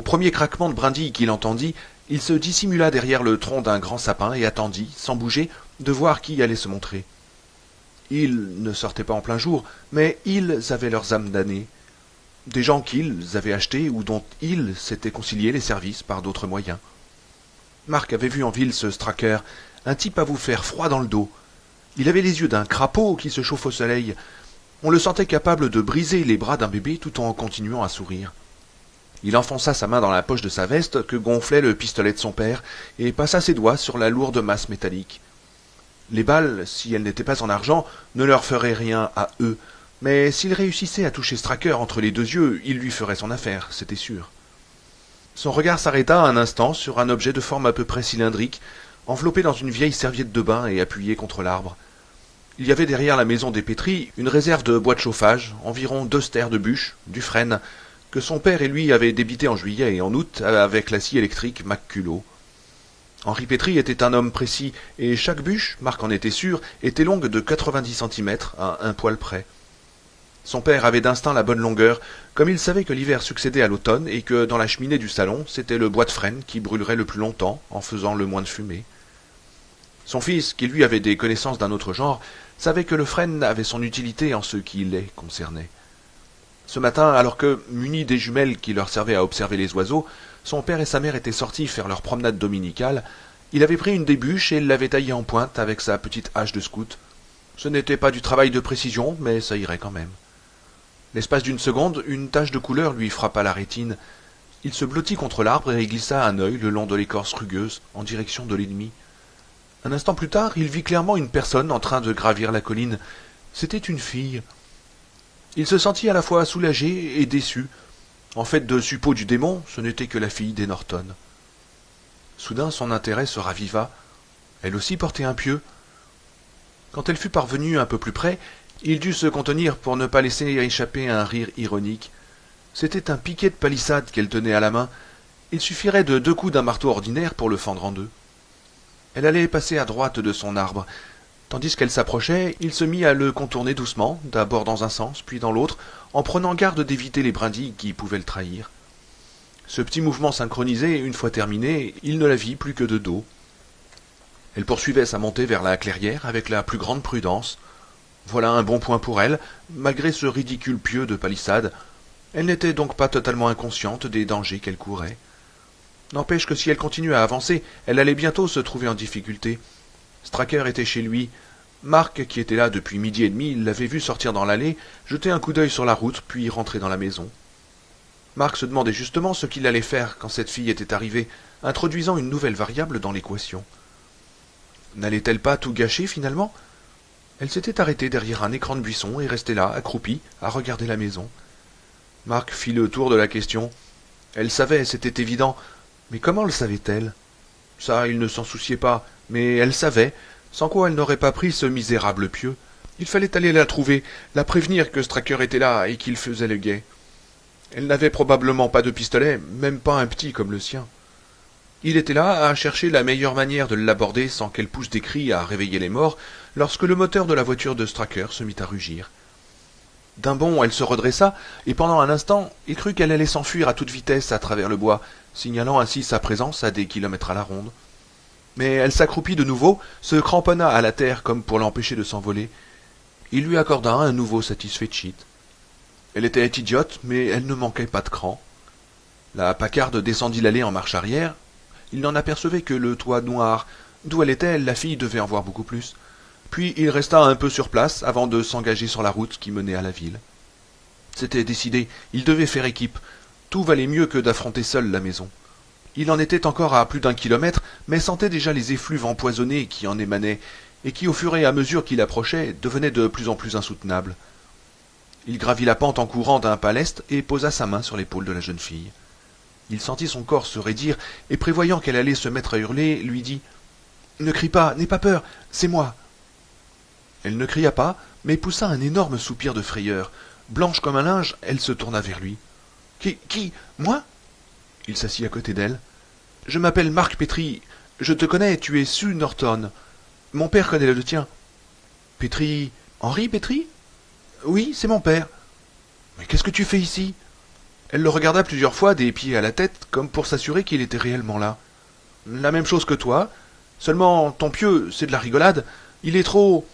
Au premier craquement de brindilles qu'il entendit, il se dissimula derrière le tronc d'un grand sapin et attendit, sans bouger, de voir qui allait se montrer. Ils ne sortaient pas en plein jour, mais ils avaient leurs âmes damnées. Des gens qu'ils avaient achetés ou dont ils s'étaient conciliés les services par d'autres moyens. Marc avait vu en ville ce Stracker, un type à vous faire froid dans le dos. Il avait les yeux d'un crapaud qui se chauffe au soleil. On le sentait capable de briser les bras d'un bébé tout en continuant à sourire. Il enfonça sa main dans la poche de sa veste que gonflait le pistolet de son père et passa ses doigts sur la lourde masse métallique. Les balles, si elles n'étaient pas en argent, ne leur feraient rien à eux, mais s'il réussissait à toucher Stracker entre les deux yeux, il lui ferait son affaire, c'était sûr. Son regard s'arrêta un instant sur un objet de forme à peu près cylindrique, enveloppé dans une vieille serviette de bain et appuyé contre l'arbre. Il y avait derrière la maison des Pétry une réserve de bois de chauffage, environ 2 stères de bûches, du frêne, que son père et lui avaient débité en juillet et en août avec la scie électrique McCulloch. Henri Pétry était un homme précis, et chaque bûche, Marc en était sûr, était longue de 90 centimètres à un poil près. Son père avait d'instinct la bonne longueur, comme il savait que l'hiver succédait à l'automne et que dans la cheminée du salon, c'était le bois de frêne qui brûlerait le plus longtemps en faisant le moins de fumée. Son fils, qui lui avait des connaissances d'un autre genre, savait que le frêne avait son utilité en ce qui les concernait. Ce matin, alors que, munis des jumelles qui leur servaient à observer les oiseaux, son père et sa mère étaient sortis faire leur promenade dominicale, il avait pris une des bûches et l'avait taillée en pointe avec sa petite hache de scout. Ce n'était pas du travail de précision, mais ça irait quand même. L'espace d'une seconde, une tache de couleur lui frappa la rétine. Il se blottit contre l'arbre et glissa un œil le long de l'écorce rugueuse, en direction de l'ennemi. Un instant plus tard, il vit clairement une personne en train de gravir la colline. C'était une fille. Il se sentit à la fois soulagé et déçu. En fait de suppôt du démon, ce n'était que la fille des Norton. Soudain, son intérêt se raviva. Elle aussi portait un pieu. Quand elle fut parvenue un peu plus près, il dut se contenir pour ne pas laisser échapper un rire ironique. C'était un piquet de palissade qu'elle tenait à la main. Il suffirait de 2 coups d'un marteau ordinaire pour le fendre en 2. Elle allait passer à droite de son arbre. Tandis qu'elle s'approchait, il se mit à le contourner doucement, d'abord dans un sens, puis dans l'autre, en prenant garde d'éviter les brindilles qui pouvaient le trahir. Ce petit mouvement synchronisé, une fois terminé, il ne la vit plus que de dos. Elle poursuivait sa montée vers la clairière avec la plus grande prudence. Voilà un bon point pour elle, malgré ce ridicule pieu de palissade. Elle n'était donc pas totalement inconsciente des dangers qu'elle courait. N'empêche que si elle continuait à avancer, elle allait bientôt se trouver en difficulté. Stracker était chez lui. Marc, qui était là depuis 12h30, l'avait vu sortir dans l'allée, jeter un coup d'œil sur la route, puis rentrer dans la maison. Marc se demandait justement ce qu'il allait faire quand cette fille était arrivée, introduisant une nouvelle variable dans l'équation. N'allait-elle pas tout gâcher, finalement? Elle s'était arrêtée derrière un écran de buisson et restait là, accroupie, à regarder la maison. Marc fit le tour de la question. Elle savait, c'était évident, mais comment le savait-elle? Ça, il ne s'en souciait pas, mais elle savait, sans quoi elle n'aurait pas pris ce misérable pieu. Il fallait aller la trouver, la prévenir que Stracker était là et qu'il faisait le guet. Elle n'avait probablement pas de pistolet, même pas un petit comme le sien. Il était là à chercher la meilleure manière de l'aborder sans qu'elle pousse des cris à réveiller les morts, lorsque le moteur de la voiture de Stracker se mit à rugir. D'un bond, elle se redressa, et pendant un instant, il crut qu'elle allait s'enfuir à toute vitesse à travers le bois, signalant ainsi sa présence à des kilomètres à la ronde. Mais elle s'accroupit de nouveau, se cramponna à la terre comme pour l'empêcher de s'envoler. Il lui accorda un nouveau satisfait cheat. Elle était idiote, mais elle ne manquait pas de cran. La Pacarde descendit l'allée en marche arrière. Il n'en apercevait que le toit noir. D'où elle était, la fille devait en voir beaucoup plus. Puis il resta un peu sur place avant de s'engager sur la route qui menait à la ville. C'était décidé, il devait faire équipe. Tout valait mieux que d'affronter seul la maison. Il en était encore à plus d'1 kilomètre, mais sentait déjà les effluves empoisonnés qui en émanaient, et qui, au fur et à mesure qu'il approchait, devenaient de plus en plus insoutenables. Il gravit la pente en courant d'un pas leste et posa sa main sur l'épaule de la jeune fille. Il sentit son corps se raidir, et prévoyant qu'elle allait se mettre à hurler, lui dit « Ne crie pas, n'aie pas peur, c'est moi !» Elle ne cria pas, mais poussa un énorme soupir de frayeur. Blanche comme un linge, elle se tourna vers lui. « Qui moi ?» Il s'assit à côté d'elle. « Je m'appelle Marc Pétry. Je te connais, tu es Sue Norton. Mon père connaît le tien. »« Pétry... Henri Pétry ?»« Oui, c'est mon père. »« Mais qu'est-ce que tu fais ici ?» Elle le regarda plusieurs fois des pieds à la tête, comme pour s'assurer qu'il était réellement là. La même chose que toi, seulement ton pieu, c'est de la rigolade, il est trop...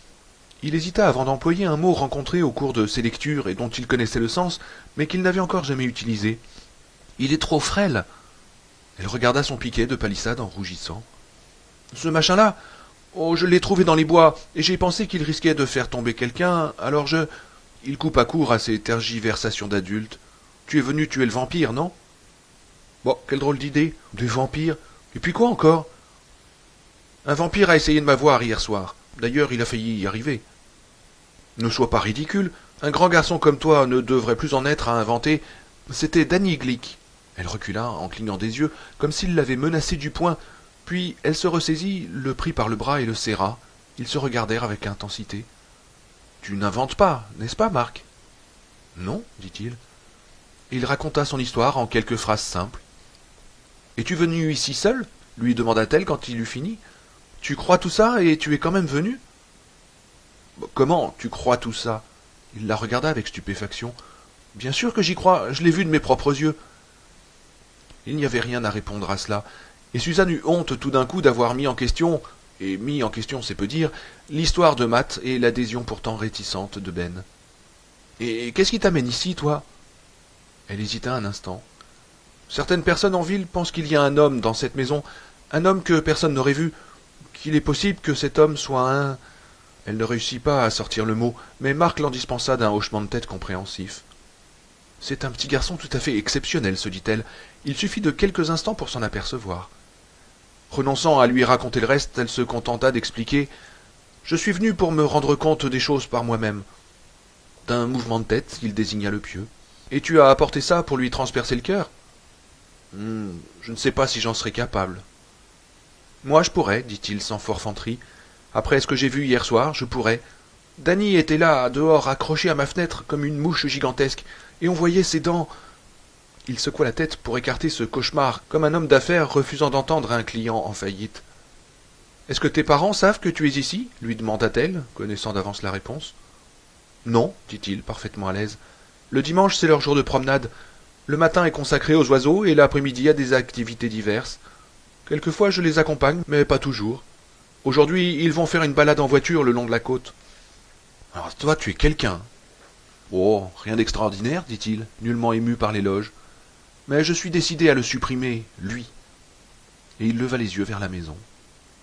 Il hésita avant d'employer un mot rencontré au cours de ses lectures et dont il connaissait le sens, mais qu'il n'avait encore jamais utilisé. Il est trop frêle. Elle regarda son piquet de palissade en rougissant. Ce machin-là, oh, je l'ai trouvé dans les bois, et j'ai pensé qu'il risquait de faire tomber quelqu'un, alors je... Il coupa court à ces tergiversations d'adulte. Tu es venu tuer le vampire, non? Bon, quelle drôle d'idée. Des vampires. Et puis quoi encore? Un vampire a essayé de m'avoir hier soir. D'ailleurs, il a failli y arriver. Ne sois pas ridicule. Un grand garçon comme toi ne devrait plus en être à inventer. C'était Danny Glick. Elle recula en clignant des yeux, comme s'il l'avait menacé du poing. Puis elle se ressaisit, le prit par le bras et le serra. Ils se regardèrent avec intensité. Tu n'inventes pas, n'est-ce pas, Marc? Non, dit-il. Il raconta son histoire en quelques phrases simples. Es-tu venu ici seul? Lui demanda-t-elle quand il eut fini. Tu crois tout ça et tu es quand même venu? Comment tu crois tout ça? Il la regarda avec stupéfaction. Bien sûr que j'y crois, je l'ai vu de mes propres yeux. Il n'y avait rien à répondre à cela, et Suzanne eut honte tout d'un coup d'avoir mis en question, et mis en question c'est peu dire, l'histoire de Matt et l'adhésion pourtant réticente de Ben. Et qu'est-ce qui t'amène ici, toi? Elle hésita un instant. Certaines personnes en ville pensent qu'il y a un homme dans cette maison, un homme que personne n'aurait vu, qu'il est possible que cet homme soit un... Elle ne réussit pas à sortir le mot, mais Marc l'en dispensa d'un hochement de tête compréhensif. C'est un petit garçon tout à fait exceptionnel, se dit-elle. Il suffit de quelques instants pour s'en apercevoir. Renonçant à lui raconter le reste, elle se contenta d'expliquer « Je suis venu pour me rendre compte des choses par moi-même. » D'un mouvement de tête, il désigna le pieu. « Et tu as apporté ça pour lui transpercer le cœur ?»« Je ne sais pas si j'en serais capable. »« Moi, je pourrais, dit-il sans forfanterie. Après ce que j'ai vu hier soir, je pourrais. Danny était là, dehors, accroché à ma fenêtre, comme une mouche gigantesque, et on voyait ses dents. » Il secoua la tête pour écarter ce cauchemar, comme un homme d'affaires refusant d'entendre un client en faillite. « Est-ce que tes parents savent que tu es ici ?» lui demanda-t-elle, connaissant d'avance la réponse. « Non, dit-il, parfaitement à l'aise. Le dimanche, c'est leur jour de promenade. Le matin est consacré aux oiseaux et l'après-midi à des activités diverses. Quelquefois, je les accompagne, mais pas toujours. Aujourd'hui, ils vont faire une balade en voiture le long de la côte. »« Alors toi, tu es quelqu'un. »« Oh, rien d'extraordinaire, dit-il, nullement ému par l'éloge. Mais je suis décidé à le supprimer, lui. » Et il leva les yeux vers la maison.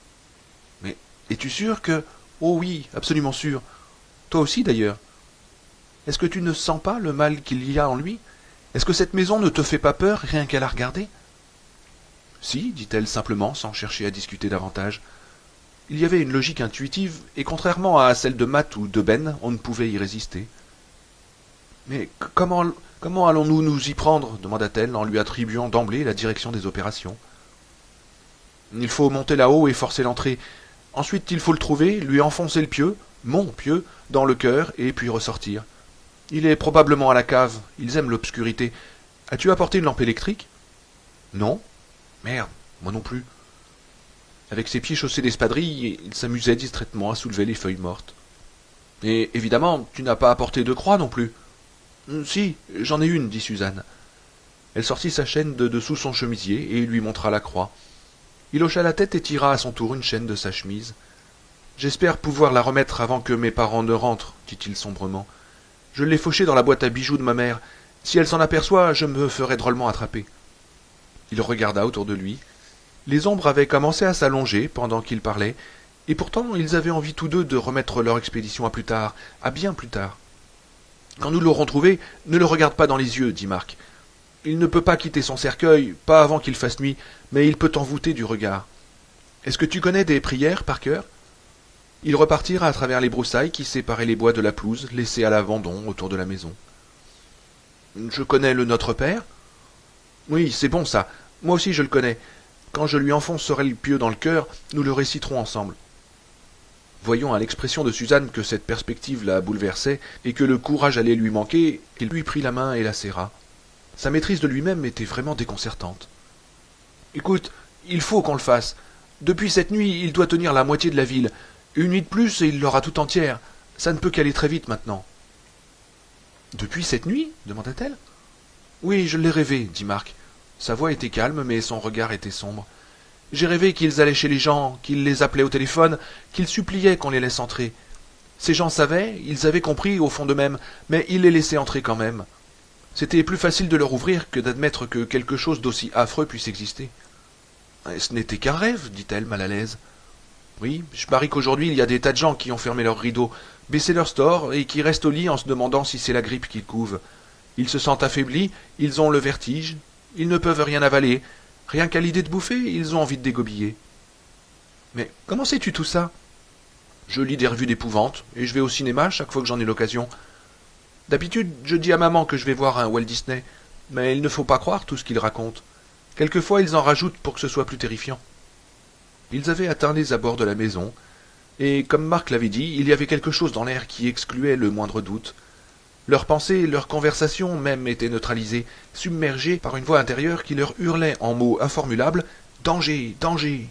« Mais es-tu sûr que... »« Oh oui, absolument sûr. Toi aussi, d'ailleurs. Est-ce que tu ne sens pas le mal qu'il y a en lui? Est-ce que cette maison ne te fait pas peur, rien qu'à la regarder? » Si, dit-elle simplement, sans chercher à discuter davantage. Il y avait une logique intuitive, et contrairement à celle de Matt ou de Ben, on ne pouvait y résister. « Mais comment allons-nous nous y prendre ?» demanda-t-elle, en lui attribuant d'emblée la direction des opérations. « Il faut monter là-haut et forcer l'entrée. Ensuite, il faut le trouver, lui enfoncer le pieu, mon pieu, dans le cœur, et puis ressortir. Il est probablement à la cave, ils aiment l'obscurité. As-tu apporté une lampe électrique? »« Non. »« Merde, moi non plus. » Avec ses pieds chaussés d'espadrilles, il s'amusait distraitement à soulever les feuilles mortes. « Et évidemment, tu n'as pas apporté de croix non plus. »« Si, j'en ai une, dit Suzanne. » Elle sortit sa chaîne de dessous son chemisier et lui montra la croix. Il hocha la tête et tira à son tour une chaîne de sa chemise. « J'espère pouvoir la remettre avant que mes parents ne rentrent, dit-il sombrement. Je l'ai fauchée dans la boîte à bijoux de ma mère. Si elle s'en aperçoit, je me ferai drôlement attraper. » Il regarda autour de lui. Les ombres avaient commencé à s'allonger pendant qu'il parlait, et pourtant ils avaient envie tous deux de remettre leur expédition à plus tard, à bien plus tard. « Quand nous l'aurons trouvé, ne le regarde pas dans les yeux, dit Marc. Il ne peut pas quitter son cercueil, pas avant qu'il fasse nuit, mais il peut t'envoûter du regard. Est-ce que tu connais des prières par cœur ?» Ils repartirent à travers les broussailles qui séparaient les bois de la pelouse, laissés à l'abandon autour de la maison. « Je connais le Notre Père ?»« Oui, c'est bon ça. Moi aussi je le connais. Quand je lui enfoncerai le pieu dans le cœur, nous le réciterons ensemble. » Voyant à l'expression de Suzanne que cette perspective la bouleversait et que le courage allait lui manquer, il lui prit la main et la serra. Sa maîtrise de lui-même était vraiment déconcertante. « Écoute, il faut qu'on le fasse. Depuis cette nuit, il doit tenir la moitié de la ville. Une nuit de plus et il l'aura tout entière. Ça ne peut qu'aller très vite maintenant. »« Depuis cette nuit ?» demanda-t-elle. « Oui, je l'ai rêvé, dit Marc. Sa voix était calme, mais son regard était sombre. J'ai rêvé qu'ils allaient chez les gens, qu'ils les appelaient au téléphone, qu'ils suppliaient qu'on les laisse entrer. Ces gens savaient, ils avaient compris au fond d'eux-mêmes, mais ils les laissaient entrer quand même. C'était plus facile de leur ouvrir que d'admettre que quelque chose d'aussi affreux puisse exister. Ce n'était qu'un rêve, dit-elle, mal à l'aise. Oui, je parie qu'aujourd'hui il y a des tas de gens qui ont fermé leurs rideaux, baissé leur store et qui restent au lit en se demandant si c'est la grippe qu'ils couvent. Ils se sentent affaiblis, ils ont le vertige, ils ne peuvent rien avaler. Rien qu'à l'idée de bouffer, ils ont envie de dégobiller. Mais comment sais-tu tout ça? Je lis des revues d'épouvante, et je vais au cinéma chaque fois que j'en ai l'occasion. D'habitude, je dis à maman que je vais voir un Walt Disney, mais il ne faut pas croire tout ce qu'ils racontent. Quelquefois, ils en rajoutent pour que ce soit plus terrifiant. Ils avaient atteint les abords de la maison, et comme Marc l'avait dit, il y avait quelque chose dans l'air qui excluait le moindre doute. Leurs pensées, leurs conversations même étaient neutralisées, submergées par une voix intérieure qui leur hurlait en mots informulables « Danger, danger !»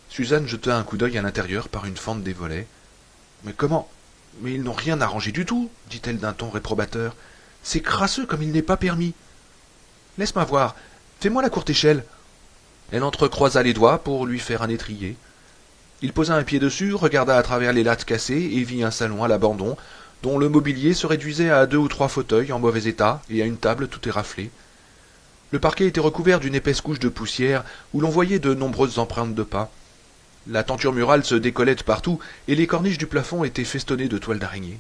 Suzanne jeta un coup d'œil à l'intérieur par une fente des volets. « Mais comment? Mais ils n'ont rien arrangé du tout, dit-elle d'un ton réprobateur. C'est crasseux comme il n'est pas permis. Laisse-moi voir, fais-moi la courte échelle. Elle entrecroisa les doigts pour lui faire un étrier. Il posa un pied dessus, regarda à travers les lattes cassées et vit un salon à l'abandon, dont le mobilier se réduisait à 2 ou 3 fauteuils en mauvais état et à une table tout éraflée. Le parquet était recouvert d'une épaisse couche de poussière où l'on voyait de nombreuses empreintes de pas. La tenture murale se décollait de partout et les corniches du plafond étaient festonnées de toiles d'araignée.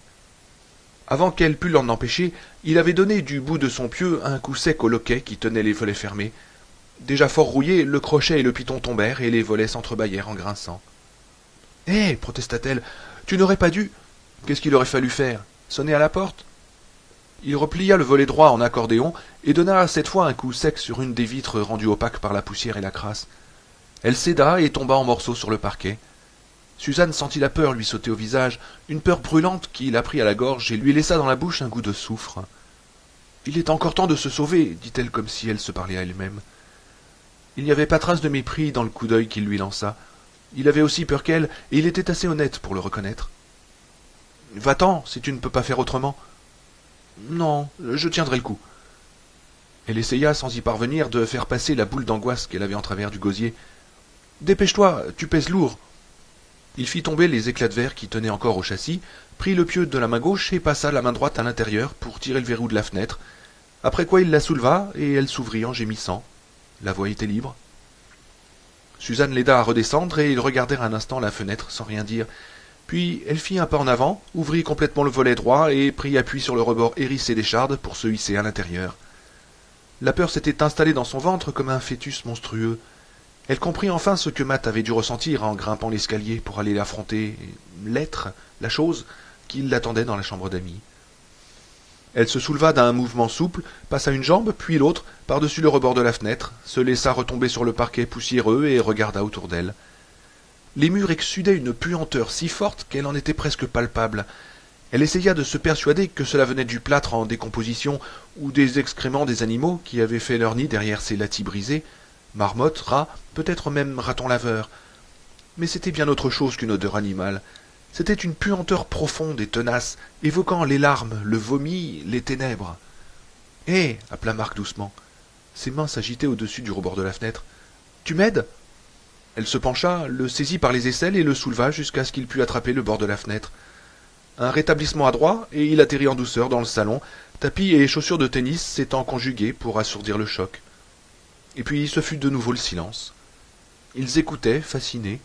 Avant qu'elle pût l'en empêcher, il avait donné du bout de son pieu un coup sec au loquet qui tenait les volets fermés. Déjà fort rouillés, le crochet et le piton tombèrent et les volets s'entrebâillèrent en grinçant. « Hé !» protesta-t-elle, « tu n'aurais pas dû… » Qu'est-ce qu'il aurait fallu faire? Sonner à la porte? Il replia le volet droit en accordéon et donna cette fois un coup sec sur une des vitres rendues opaques par la poussière et la crasse. Elle céda et tomba en morceaux sur le parquet. Suzanne sentit la peur lui sauter au visage, une peur brûlante qui la prit à la gorge et lui laissa dans la bouche un goût de soufre. « Il est encore temps de se sauver, dit-elle comme si elle se parlait à elle-même. Il n'y avait pas trace de mépris dans le coup d'œil qu'il lui lança. Il avait aussi peur qu'elle, et il était assez honnête pour le reconnaître. « Va-t'en, si tu ne peux pas faire autrement. »« Non, je tiendrai le coup. » Elle essaya, sans y parvenir, de faire passer la boule d'angoisse qu'elle avait en travers du gosier. « Dépêche-toi, tu pèses lourd. » Il fit tomber les éclats de verre qui tenaient encore au châssis, prit le pieu de la main gauche et passa la main droite à l'intérieur pour tirer le verrou de la fenêtre, après quoi il la souleva et elle s'ouvrit en gémissant. La voie était libre. Suzanne l'aida à redescendre et ils regardèrent un instant la fenêtre sans rien dire. Puis elle fit un pas en avant, ouvrit complètement le volet droit et prit appui sur le rebord hérissé d'écharde pour se hisser à l'intérieur. La peur s'était installée dans son ventre comme un fœtus monstrueux. Elle comprit enfin ce que Matt avait dû ressentir en grimpant l'escalier pour aller l'affronter, l'être, la chose, qui l'attendait dans la chambre d'amis. Elle se souleva d'un mouvement souple, passa une jambe, puis l'autre, par-dessus le rebord de la fenêtre, se laissa retomber sur le parquet poussiéreux et regarda autour d'elle. Les murs exsudaient une puanteur si forte qu'elle en était presque palpable. Elle essaya de se persuader que cela venait du plâtre en décomposition ou des excréments des animaux qui avaient fait leur nid derrière ces lattis brisés, marmottes, rats, peut-être même ratons laveurs. Mais c'était bien autre chose qu'une odeur animale. C'était une puanteur profonde et tenace, évoquant les larmes, le vomi, les ténèbres. « Hé !» appela Marc doucement. Ses mains s'agitaient au-dessus du rebord de la fenêtre. « Tu m'aides ?» Elle se pencha, le saisit par les aisselles et le souleva jusqu'à ce qu'il pût attraper le bord de la fenêtre. Un rétablissement adroit, et il atterrit en douceur dans le salon, tapis et chaussures de tennis s'étant conjugués pour assourdir le choc. Et puis ce fut de nouveau le silence. Ils écoutaient, fascinés.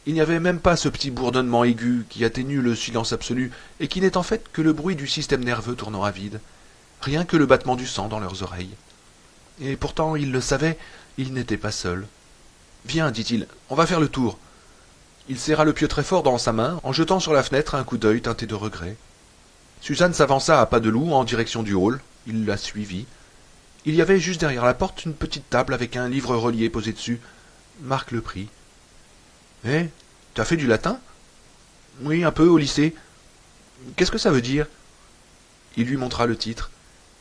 Il n'y avait même pas ce petit bourdonnement aigu qui atténue le silence absolu et qui n'est en fait que le bruit du système nerveux tournant à vide, rien que le battement du sang dans leurs oreilles. Et pourtant, ils le savaient, ils n'étaient pas seuls. « Viens, dit-il, on va faire le tour. » Il serra le pieu très fort dans sa main, en jetant sur la fenêtre un coup d'œil teinté de regret. Suzanne s'avança à pas de loup en direction du hall. Il la suivit. Il y avait juste derrière la porte une petite table avec un livre relié posé dessus. Marc le prit. « Eh, tu as fait du latin ?»« Oui, un peu, au lycée. »« Qu'est-ce que ça veut dire ?» Il lui montra le titre.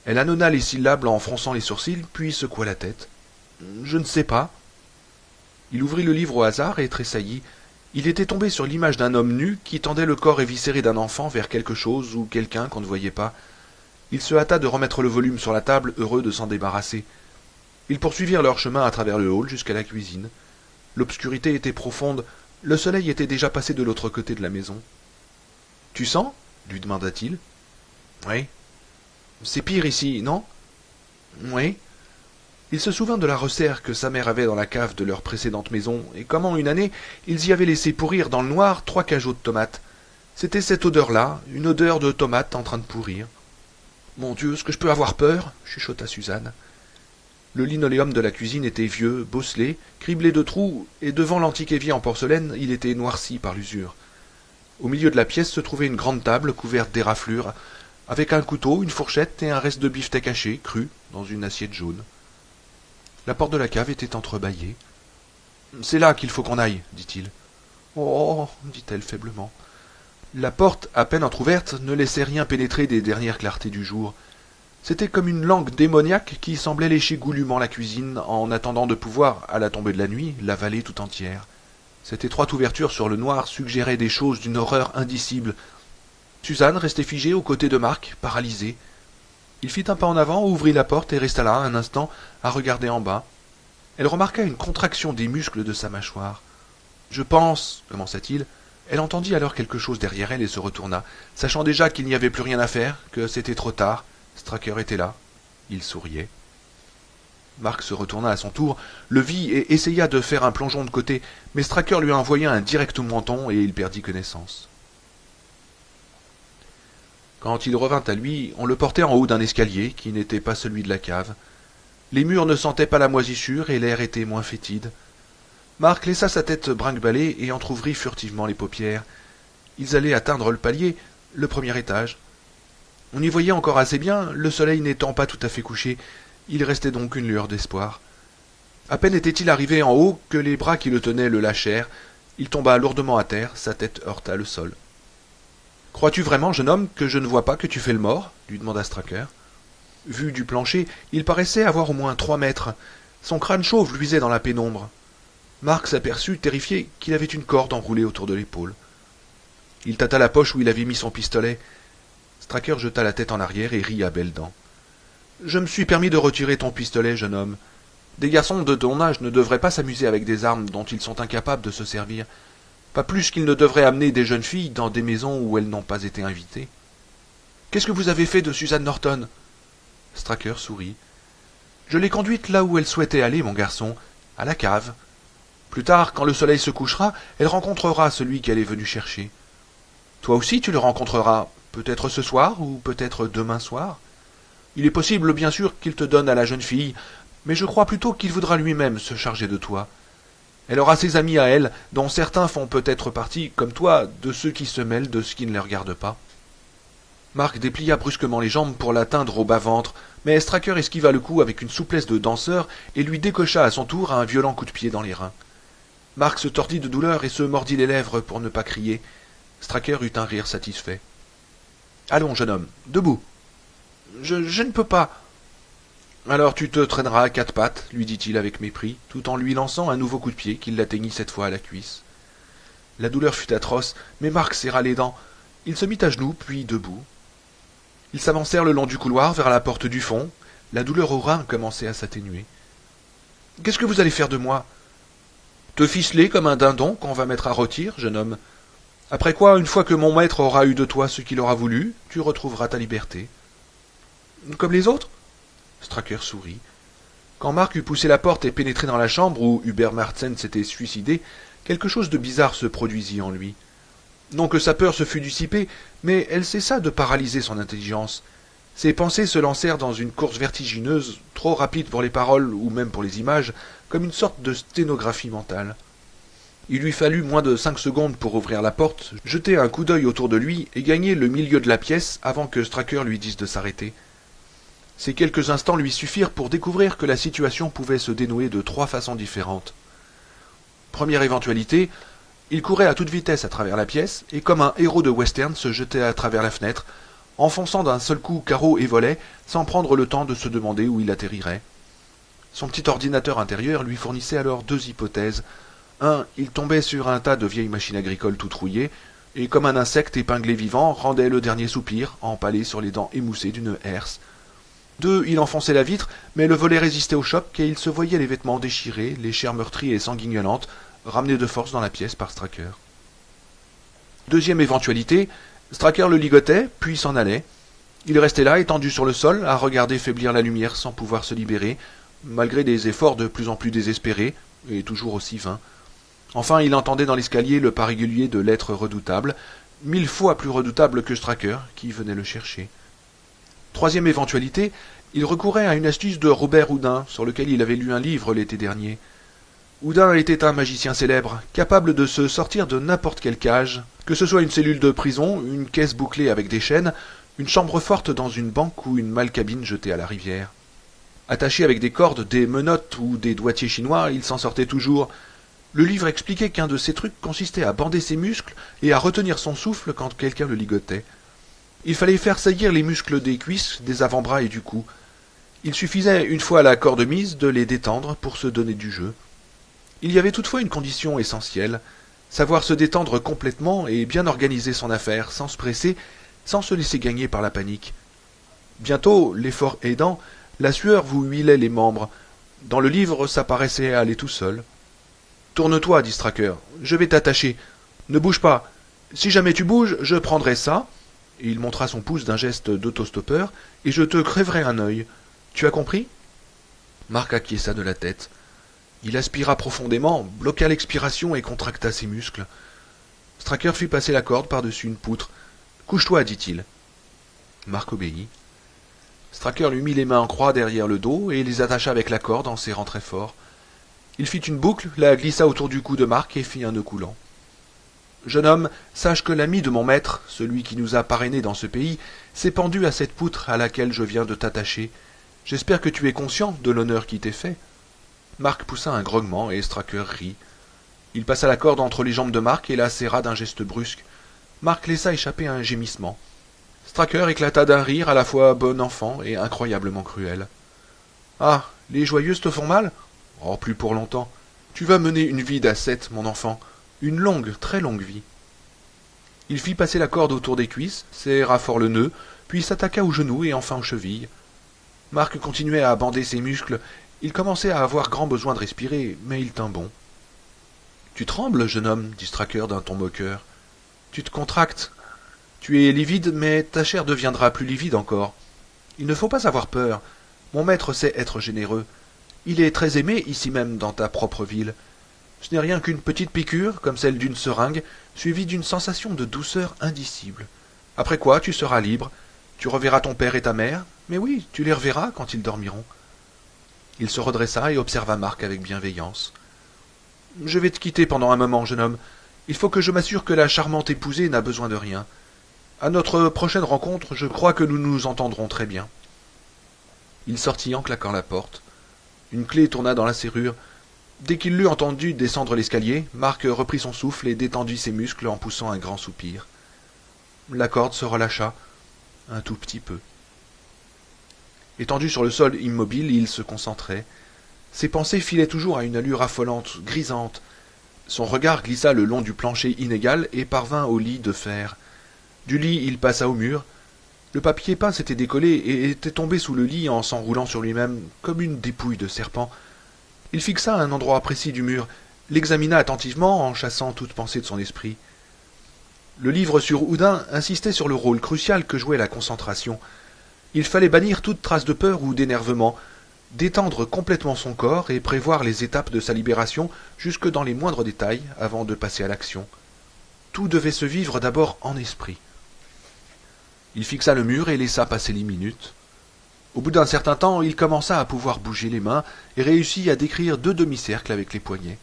Elle annonna les syllabes en fronçant les sourcils, puis secoua la tête. « Je ne sais pas. » Il ouvrit le livre au hasard et tressaillit. Il était tombé sur l'image d'un homme nu qui tendait le corps éviscéré d'un enfant vers quelque chose ou quelqu'un qu'on ne voyait pas. Il se hâta de remettre le volume sur la table, heureux de s'en débarrasser. Ils poursuivirent leur chemin à travers le hall jusqu'à la cuisine. L'obscurité était profonde, le soleil était déjà passé de l'autre côté de la maison. « Tu sens » lui demanda-t-il. « Oui. »« C'est pire ici, non ?»« Oui. » Il se souvint de la resserre que sa mère avait dans la cave de leur précédente maison, et comment une année ils y avaient laissé pourrir dans le noir 3 cajots de tomates. C'était cette odeur-là, une odeur de tomates en train de pourrir. « Mon Dieu, est-ce que je peux avoir peur ?» chuchota Suzanne. Le linoléum de la cuisine était vieux, bosselé, criblé de trous, et devant l'antique évier en porcelaine, il était noirci par l'usure. Au milieu de la pièce se trouvait une grande table couverte d'éraflures, avec un couteau, une fourchette et un reste de beefsteak haché, cru, dans une assiette jaune. La porte de la cave était entrebâillée. « C'est là qu'il faut qu'on aille, dit-il. »« Oh, dit-elle faiblement. » La porte, à peine entr'ouverte, ne laissait rien pénétrer des dernières clartés du jour. C'était comme une langue démoniaque qui semblait lécher goulûment la cuisine en attendant de pouvoir, à la tombée de la nuit, l'avaler tout entière. Cette étroite ouverture sur le noir suggérait des choses d'une horreur indicible. Suzanne restait figée aux côtés de Marc, paralysée. Il fit un pas en avant, ouvrit la porte et resta là un instant à regarder en bas. Elle remarqua une contraction des muscles de sa mâchoire. « Je pense, » commença-t-il. Elle entendit alors quelque chose derrière elle et se retourna, sachant déjà qu'il n'y avait plus rien à faire, que c'était trop tard. Straker était là. Il souriait. Marc se retourna à son tour, le vit et essaya de faire un plongeon de côté, mais Straker lui envoya un direct au menton et il perdit connaissance. Quand il revint à lui, on le portait en haut d'un escalier qui n'était pas celui de la cave. Les murs ne sentaient pas la moisissure et l'air était moins fétide. Marc laissa sa tête brinque-ballée et entr'ouvrit furtivement les paupières. Ils allaient atteindre le palier, le premier étage. On y voyait encore assez bien, le soleil n'étant pas tout à fait couché. Il restait donc une lueur d'espoir. À peine était-il arrivé en haut que les bras qui le tenaient le lâchèrent. Il tomba lourdement à terre, sa tête heurta le sol. « Crois-tu vraiment, jeune homme, que je ne vois pas que tu fais le mort ?» lui demanda Straker. Vu du plancher, il paraissait avoir au moins 3 mètres. Son crâne chauve luisait dans la pénombre. Marc s'aperçut, terrifié, qu'il avait une corde enroulée autour de l'épaule. Il tâta la poche où il avait mis son pistolet. Straker jeta la tête en arrière et rit à belles dents. « Je me suis permis de retirer ton pistolet, jeune homme. Des garçons de ton âge ne devraient pas s'amuser avec des armes dont ils sont incapables de se servir. Pas plus qu'ils ne devraient amener des jeunes filles dans des maisons où elles n'ont pas été invitées. Qu'est-ce que vous avez fait de Suzanne Norton ?» Straker sourit. « Je l'ai conduite là où elle souhaitait aller, mon garçon, à la cave. Plus tard, quand le soleil se couchera, elle rencontrera celui qu'elle est venue chercher. Toi aussi tu le rencontreras, peut-être ce soir ou peut-être demain soir. Il est possible, bien sûr, qu'il te donne à la jeune fille, mais je crois plutôt qu'il voudra lui-même se charger de toi. Elle aura ses amis à elle, dont certains font peut-être partie, comme toi, de ceux qui se mêlent de ce qui ne les regarde pas. » Marc déplia brusquement les jambes pour l'atteindre au bas-ventre, mais Straker esquiva le coup avec une souplesse de danseur et lui décocha à son tour un violent coup de pied dans les reins. Marc se tordit de douleur et se mordit les lèvres pour ne pas crier. Straker eut un rire satisfait. « Allons, jeune homme, debout. »« Je ne peux pas. »« Alors tu te traîneras à 4 pattes, lui dit-il avec mépris, tout en lui lançant un nouveau coup de pied qui l'atteignit cette fois à la cuisse. La douleur fut atroce, mais Marc serra les dents. Il se mit à genoux, puis debout. Ils s'avancèrent le long du couloir vers la porte du fond. La douleur au rein commençait à s'atténuer. « Qu'est-ce que vous allez faire de moi ?»« Te ficeler comme un dindon qu'on va mettre à rôtir, jeune homme. Après quoi, une fois que mon maître aura eu de toi ce qu'il aura voulu, tu retrouveras ta liberté. »« Comme les autres ?» Straker sourit. Quand Marc eut poussé la porte et pénétré dans la chambre où Hubert Martsen s'était suicidé, quelque chose de bizarre se produisit en lui. Non que sa peur se fût dissipée, mais elle cessa de paralyser son intelligence. Ses pensées se lancèrent dans une course vertigineuse, trop rapide pour les paroles ou même pour les images, comme une sorte de sténographie mentale. Il lui fallut moins de 5 secondes pour ouvrir la porte, jeter un coup d'œil autour de lui et gagner le milieu de la pièce avant que Straker lui dise de s'arrêter. Ces quelques instants lui suffirent pour découvrir que la situation pouvait se dénouer de 3 façons différentes. Première éventualité, il courait à toute vitesse à travers la pièce et comme un héros de western se jetait à travers la fenêtre, enfonçant d'un seul coup carreaux et volets sans prendre le temps de se demander où il atterrirait. Son petit ordinateur intérieur lui fournissait alors 2 hypothèses. 1. Il tombait sur un tas de vieilles machines agricoles toutes rouillées. et comme un insecte épinglé vivant, rendait le dernier soupir, empalé sur les dents émoussées d'une herse. Il enfonçait la vitre, mais le volet résistait au choc, et il se voyait les vêtements déchirés, les chairs meurtries et sanguignolentes, ramenées de force dans la pièce par Straker. Deuxième éventualité, Straker le ligotait, puis s'en allait. Il restait là, étendu sur le sol, à regarder faiblir la lumière sans pouvoir se libérer, malgré des efforts de plus en plus désespérés, et toujours aussi vains. Enfin, il entendait dans l'escalier le pas régulier de l'être redoutable, 1000 fois plus redoutable que Straker, qui venait le chercher. Troisième éventualité, il recourait à une astuce de Robert Houdin, sur lequel il avait lu un livre l'été dernier. Houdin était un magicien célèbre, capable de se sortir de n'importe quelle cage, que ce soit une cellule de prison, une caisse bouclée avec des chaînes, une chambre forte dans une banque ou une malcabine jetée à la rivière. Attaché avec des cordes, des menottes ou des doigtiers chinois, il s'en sortait toujours. Le livre expliquait qu'un de ces trucs consistait à bander ses muscles et à retenir son souffle quand quelqu'un le ligotait. Il fallait faire saillir les muscles des cuisses, des avant-bras et du cou. Il suffisait, une fois la corde mise, de les détendre pour se donner du jeu. Il y avait toutefois une condition essentielle, savoir se détendre complètement et bien organiser son affaire, sans se presser, sans se laisser gagner par la panique. Bientôt, l'effort aidant, la sueur vous huilait les membres. Dans le livre, ça paraissait aller tout seul. « Tourne-toi, dit Straker, je vais t'attacher. Ne bouge pas. Si jamais tu bouges, je prendrai ça. » Et il montra son pouce d'un geste d'autostoppeur, « et je te crèverai un œil. Tu as compris ?» Marc acquiesça de la tête. Il aspira profondément, bloqua l'expiration et contracta ses muscles. Straker fit passer la corde par-dessus une poutre. « Couche-toi, dit-il. » Marc obéit. Straker lui mit les mains en croix derrière le dos et les attacha avec la corde en serrant très fort. Il fit une boucle, la glissa autour du cou de Marc et fit un nœud coulant. « Jeune homme, sache que l'ami de mon maître, celui qui nous a parrainés dans ce pays, s'est pendu à cette poutre à laquelle je viens de t'attacher. J'espère que tu es conscient de l'honneur qui t'est fait. » Marc poussa un grognement et Straker rit. Il passa la corde entre les jambes de Marc et la serra d'un geste brusque. Marc laissa échapper un gémissement. Straker éclata d'un rire à la fois bon enfant et incroyablement cruel. « Ah, les joyeuses te font mal ? Oh, plus pour longtemps. Tu vas mener une vie d'ascète, mon enfant. Une longue, très longue vie. » Il fit passer la corde autour des cuisses, serra fort le nœud, puis s'attaqua aux genoux et enfin aux chevilles. Marc continuait à bander ses muscles. Il commençait à avoir grand besoin de respirer, mais il tint bon. « Tu trembles, jeune homme, dit Straker d'un ton moqueur. Tu te contractes. Tu es livide, mais ta chair deviendra plus livide encore. Il ne faut pas avoir peur. Mon maître sait être généreux. Il est très aimé ici même dans ta propre ville. Ce n'est rien qu'une petite piqûre, comme celle d'une seringue, suivie d'une sensation de douceur indicible. Après quoi, tu seras libre. Tu reverras ton père et ta mère. Mais oui, tu les reverras quand ils dormiront. » Il se redressa et observa Marc avec bienveillance. « Je vais te quitter pendant un moment, jeune homme. Il faut que je m'assure que la charmante épousée n'a besoin de rien. À notre prochaine rencontre, je crois que nous nous entendrons très bien. » Il sortit en claquant la porte. Une clé tourna dans la serrure. Dès qu'il l'eut entendu descendre l'escalier, Marc reprit son souffle et détendit ses muscles en poussant un grand soupir. La corde se relâcha, un tout petit peu. Étendu sur le sol immobile, il se concentrait. Ses pensées filaient toujours à une allure affolante, grisante. Son regard glissa le long du plancher inégal et parvint au lit de fer. Du lit, il passa au mur. Le papier peint s'était décollé et était tombé sous le lit en s'enroulant sur lui-même comme une dépouille de serpent. Il fixa un endroit précis du mur, l'examina attentivement en chassant toute pensée de son esprit. Le livre sur Houdin insistait sur le rôle crucial que jouait la concentration. Il fallait bannir toute trace de peur ou d'énervement, détendre complètement son corps et prévoir les étapes de sa libération jusque dans les moindres détails avant de passer à l'action. Tout devait se vivre d'abord en esprit. Il fixa le mur et laissa passer les minutes. Au bout d'un certain temps, il commença à pouvoir bouger les mains et réussit à décrire 2 demi-cercles avec les poignets.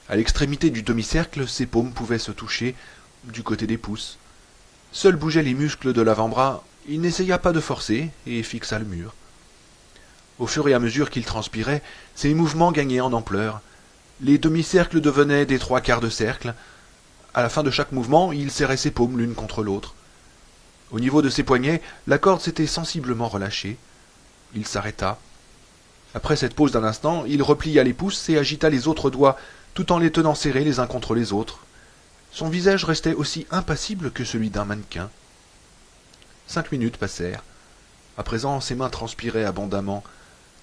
À l'extrémité du demi-cercle, ses paumes pouvaient se toucher du côté des pouces. Seuls bougeaient les muscles de l'avant-bras. Il n'essaya pas de forcer et fixa le mur. Au fur et à mesure qu'il transpirait, ses mouvements gagnaient en ampleur. Les demi-cercles devenaient des 3/4 de cercle. À la fin de chaque mouvement, il serrait ses paumes l'une contre l'autre. Au niveau de ses poignets, la corde s'était sensiblement relâchée. Il s'arrêta. Après cette pause d'un instant, il replia les pouces et agita les autres doigts, tout en les tenant serrés les uns contre les autres. Son visage restait aussi impassible que celui d'un mannequin. 5 minutes passèrent. À présent, ses mains transpiraient abondamment.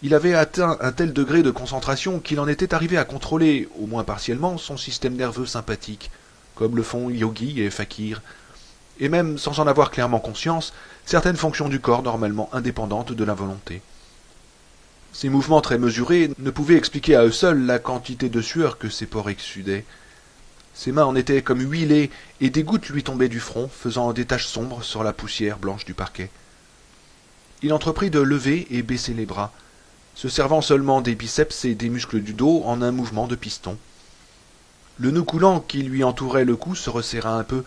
Il avait atteint un tel degré de concentration qu'il en était arrivé à contrôler, au moins partiellement, son système nerveux sympathique, comme le font yogi et fakir, et même, sans en avoir clairement conscience, certaines fonctions du corps normalement indépendantes de la volonté. Ces mouvements très mesurés ne pouvaient expliquer à eux seuls la quantité de sueur que ses pores exsudaient. Ses mains en étaient comme huilées, et des gouttes lui tombaient du front, faisant des taches sombres sur la poussière blanche du parquet. Il entreprit de lever et baisser les bras, se servant seulement des biceps et des muscles du dos en un mouvement de piston. Le nœud coulant qui lui entourait le cou se resserra un peu,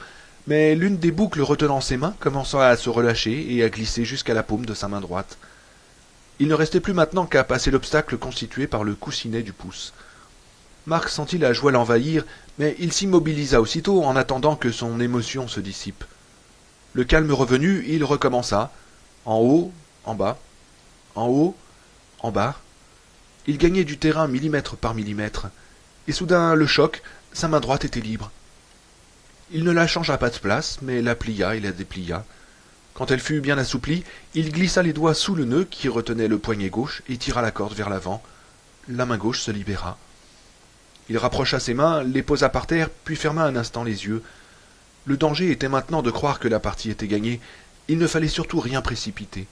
mais l'une des boucles retenant ses mains commença à se relâcher et à glisser jusqu'à la paume de sa main droite. Il ne restait plus maintenant qu'à passer l'obstacle constitué par le coussinet du pouce. Marc sentit la joie l'envahir, mais il s'immobilisa aussitôt en attendant que son émotion se dissipe. Le calme revenu, il recommença, en haut, en bas, en haut, en bas. Il gagnait du terrain millimètre par millimètre, et soudain le choc, sa main droite était libre. Il ne la changea pas de place, mais la plia et la déplia. Quand elle fut bien assouplie, il glissa les doigts sous le nœud qui retenait le poignet gauche et tira la corde vers l'avant. La main gauche se libéra. Il rapprocha ses mains, les posa par terre, puis ferma un instant les yeux. Le danger était maintenant de croire que la partie était gagnée. Il ne fallait surtout rien précipiter.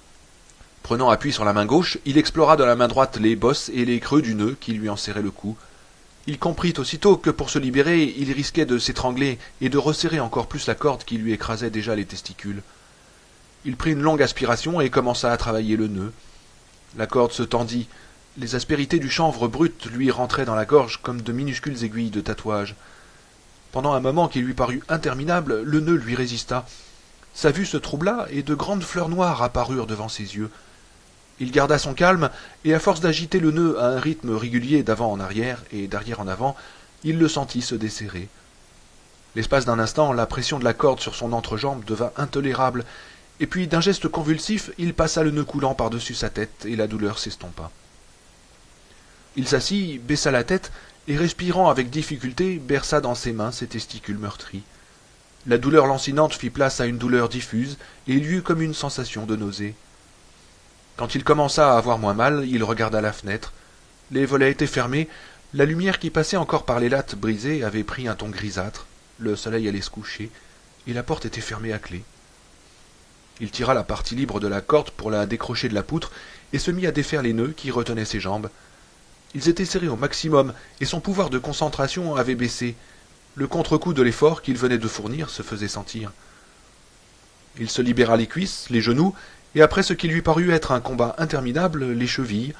Prenant appui sur la main gauche, il explora de la main droite les bosses et les creux du nœud qui lui en serraient le cou. Il comprit aussitôt que pour se libérer, il risquait de s'étrangler et de resserrer encore plus la corde qui lui écrasait déjà les testicules. Il prit une longue aspiration et commença à travailler le nœud. La corde se tendit. Les aspérités du chanvre brut lui rentraient dans la gorge comme de minuscules aiguilles de tatouage. Pendant un moment qui lui parut interminable, le nœud lui résista. Sa vue se troubla et de grandes fleurs noires apparurent devant ses yeux. Il garda son calme, et à force d'agiter le nœud à un rythme régulier d'avant en arrière et d'arrière en avant, il le sentit se desserrer. L'espace d'un instant, la pression de la corde sur son entrejambe devint intolérable, et puis d'un geste convulsif, il passa le nœud coulant par-dessus sa tête, et la douleur s'estompa. Il s'assit, baissa la tête, et respirant avec difficulté, berça dans ses mains ses testicules meurtris. La douleur lancinante fit place à une douleur diffuse, et il y eut comme une sensation de nausée. Quand il commença à avoir moins mal, il regarda la fenêtre. Les volets étaient fermés, la lumière qui passait encore par les lattes brisées avait pris un ton grisâtre, le soleil allait se coucher, et la porte était fermée à clé. Il tira la partie libre de la corde pour la décrocher de la poutre, et se mit à défaire les nœuds qui retenaient ses jambes. Ils étaient serrés au maximum, et son pouvoir de concentration avait baissé. Le contre-coup de l'effort qu'il venait de fournir se faisait sentir. Il se libéra les cuisses, les genoux, et après ce qui lui parut être un combat interminable, les chevilles,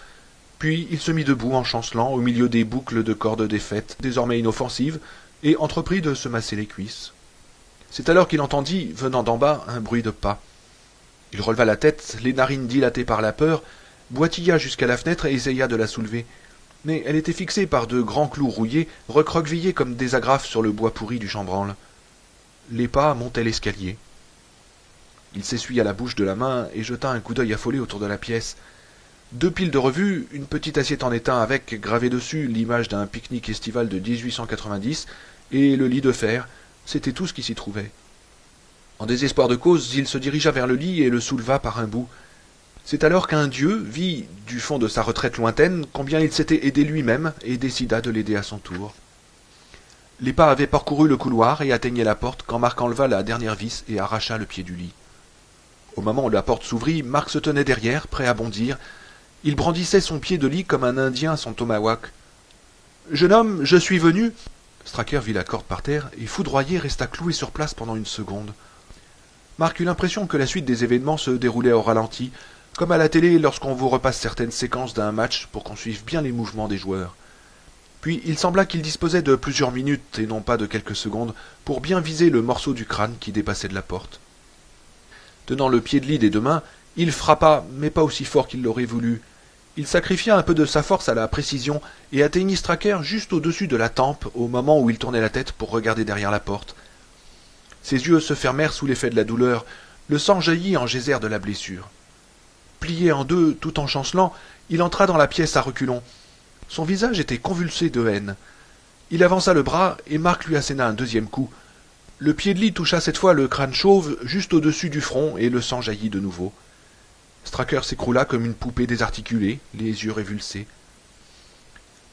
puis il se mit debout en chancelant au milieu des boucles de cordes défaites, désormais inoffensives, et entreprit de se masser les cuisses. C'est alors qu'il entendit, venant d'en bas, un bruit de pas. Il releva la tête, les narines dilatées par la peur, boitilla jusqu'à la fenêtre et essaya de la soulever. Mais elle était fixée par de grands clous rouillés, recroquevillés comme des agrafes sur le bois pourri du chambranle. Les pas montaient l'escalier. Il s'essuya la bouche de la main et jeta un coup d'œil affolé autour de la pièce. 2 piles de revues, une petite assiette en étain avec, gravée dessus, l'image d'un pique-nique estival de 1890, et le lit de fer, c'était tout ce qui s'y trouvait. En désespoir de cause, il se dirigea vers le lit et le souleva par un bout. C'est alors qu'un dieu vit, du fond de sa retraite lointaine, combien il s'était aidé lui-même, et décida de l'aider à son tour. Les pas avaient parcouru le couloir et atteignaient la porte quand Marc enleva la dernière vis et arracha le pied du lit. Au moment où la porte s'ouvrit, Marc se tenait derrière, prêt à bondir. Il brandissait son pied de lit comme un Indien son tomahawk. « Jeune homme, je suis venu !» Stracker vit la corde par terre et, foudroyé, resta cloué sur place pendant une seconde. Marc eut l'impression que la suite des événements se déroulait au ralenti, comme à la télé lorsqu'on vous repasse certaines séquences d'un match pour qu'on suive bien les mouvements des joueurs. Puis il sembla qu'il disposait de plusieurs minutes, et non pas de quelques secondes, pour bien viser le morceau du crâne qui dépassait de la porte. Tenant le pied de lit des 2 mains, il frappa, mais pas aussi fort qu'il l'aurait voulu. Il sacrifia un peu de sa force à la précision et atteignit Stracker juste au-dessus de la tempe au moment où il tournait la tête pour regarder derrière la porte. Ses yeux se fermèrent sous l'effet de la douleur, le sang jaillit en geyser de la blessure. Plié en deux, tout en chancelant, il entra dans la pièce à reculons. Son visage était convulsé de haine. Il avança le bras et Marc lui asséna un 2e coup. Le pied de lit toucha cette fois le crâne chauve juste au-dessus du front et le sang jaillit de nouveau. Stracker s'écroula comme une poupée désarticulée, les yeux révulsés.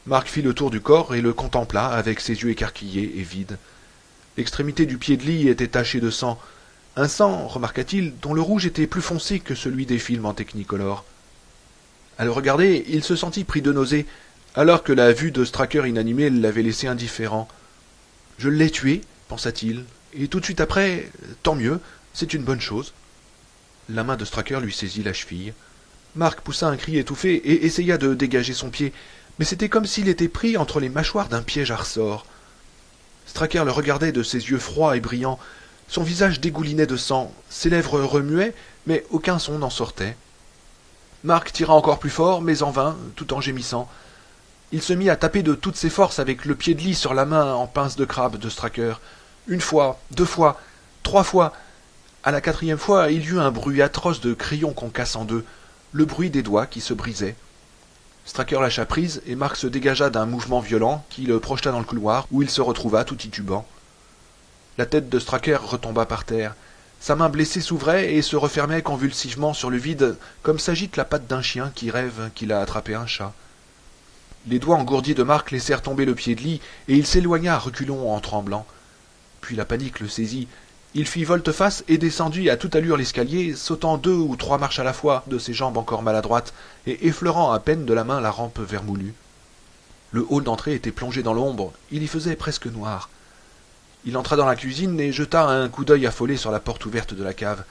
Mark fit le tour du corps et le contempla avec ses yeux écarquillés et vides. L'extrémité du pied de lit était tachée de sang. Un sang, remarqua-t-il, dont le rouge était plus foncé que celui des films en technicolor. À le regarder, il se sentit pris de nausée, alors que la vue de Stracker inanimé l'avait laissé indifférent. « Je l'ai tué, pensa-t-il, et tout de suite après, tant mieux, c'est une bonne chose. » La main de Stracker lui saisit la cheville. Mark poussa un cri étouffé et essaya de dégager son pied, mais c'était comme s'il était pris entre les mâchoires d'un piège à ressort. Stracker le regardait de ses yeux froids et brillants. Son visage dégoulinait de sang, ses lèvres remuaient, mais aucun son n'en sortait. Mark tira encore plus fort, mais en vain, tout en gémissant. Il se mit à taper de toutes ses forces avec le pied de lit sur la main en pince de crabe de Stracker. Une fois, 2 fois, 3 fois. À la 4e fois, il y eut un bruit atroce de crayon qu'on casse en deux, le bruit des doigts qui se brisaient. Stracker lâcha prise et Mark se dégagea d'un mouvement violent qui le projeta dans le couloir où il se retrouva tout titubant. La tête de Stracker retomba par terre. Sa main blessée s'ouvrait et se refermait convulsivement sur le vide, comme s'agite la patte d'un chien qui rêve qu'il a attrapé un chat. Les doigts engourdis de Mark laissèrent tomber le pied de lit, et il s'éloigna à reculons en tremblant. Puis la panique le saisit. Il fit volte-face et descendit à toute allure l'escalier, sautant 2 ou 3 marches à la fois de ses jambes encore maladroites, et effleurant à peine de la main la rampe vermoulue. Le hall d'entrée était plongé dans l'ombre, il y faisait presque noir. Il entra dans la cuisine et jeta un coup d'œil affolé sur la porte ouverte de la cave.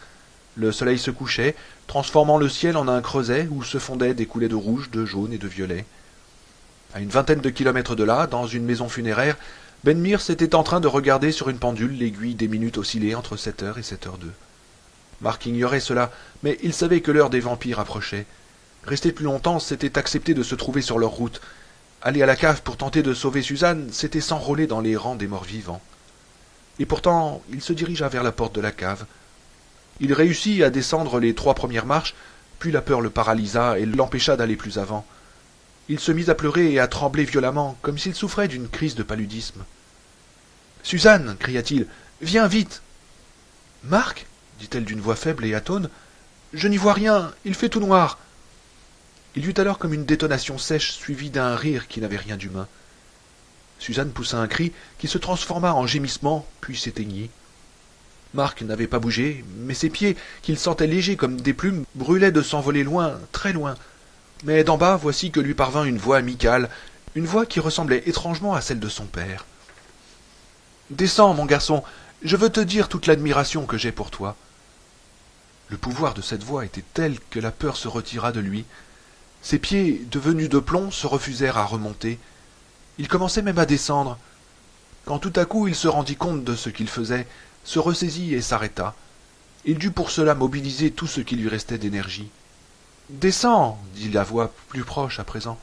Le soleil se couchait, transformant le ciel en un creuset où se fondaient des coulées de rouge, de jaune et de violet. À une vingtaine de kilomètres de là, dans une maison funéraire, Ben Mears était en train de regarder sur une pendule l'aiguille des minutes osciller entre 7h et 7h02. Mark ignorait cela, mais il savait que l'heure des vampires approchait. Rester plus longtemps, c'était accepter de se trouver sur leur route. Aller à la cave pour tenter de sauver Suzanne, c'était s'enrôler dans les rangs des morts vivants. Et pourtant, il se dirigea vers la porte de la cave. Il réussit à descendre les 3 premières marches, puis la peur le paralysa et l'empêcha d'aller plus avant. Il se mit à pleurer et à trembler violemment, comme s'il souffrait d'une crise de paludisme. « Suzanne !» cria-t-il. « Viens vite !»« Marc !» dit-elle d'une voix faible et atone. « Je n'y vois rien, il fait tout noir !» Il y eut alors comme une détonation sèche suivie d'un rire qui n'avait rien d'humain. Suzanne poussa un cri qui se transforma en gémissement, puis s'éteignit. Marc n'avait pas bougé, mais ses pieds, qu'il sentait légers comme des plumes, brûlaient de s'envoler loin, très loin. Mais d'en bas, voici que lui parvint une voix amicale, une voix qui ressemblait étrangement à celle de son père. « Descends, mon garçon, je veux te dire toute l'admiration que j'ai pour toi. » Le pouvoir de cette voix était tel que la peur se retira de lui. Ses pieds, devenus de plomb, se refusèrent à remonter. Il commençait même à descendre, quand tout à coup il se rendit compte de ce qu'il faisait, se ressaisit et s'arrêta. Il dut pour cela mobiliser tout ce qui lui restait d'énergie. « Descends !» dit la voix plus proche à présent.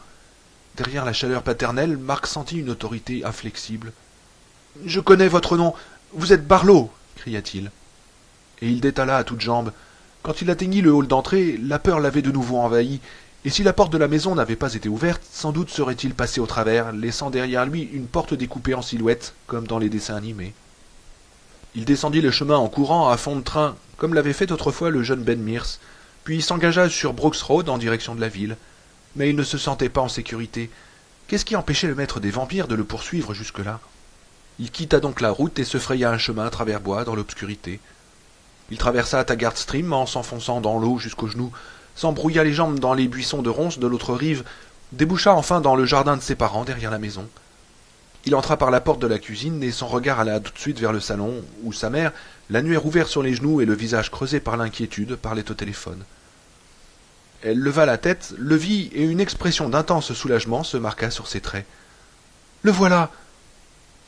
Derrière la chaleur paternelle, Marc sentit une autorité inflexible. « Je connais votre nom, vous êtes Barlow !» cria-t-il. Et il détala à toutes jambes. Quand il atteignit le hall d'entrée, la peur l'avait de nouveau envahi, et si la porte de la maison n'avait pas été ouverte, sans doute serait-il passé au travers, laissant derrière lui une porte découpée en silhouette, comme dans les dessins animés. Il descendit le chemin en courant à fond de train, comme l'avait fait autrefois le jeune Ben Mears, puis il s'engagea sur Brooks Road en direction de la ville. Mais il ne se sentait pas en sécurité. Qu'est-ce qui empêchait le maître des vampires de le poursuivre jusque-là? Il quitta donc la route et se fraya un chemin à travers bois dans l'obscurité. Il traversa Taggart Stream en s'enfonçant dans l'eau jusqu'aux genoux, s'embrouilla les jambes dans les buissons de ronces de l'autre rive, déboucha enfin dans le jardin de ses parents derrière la maison. Il entra par la porte de la cuisine et son regard alla tout de suite vers le salon, où sa mère, l'annuaire ouvert sur les genoux et le visage creusé par l'inquiétude, parlait au téléphone. Elle leva la tête, le vit, et une expression d'intense soulagement se marqua sur ses traits. « Le voilà !»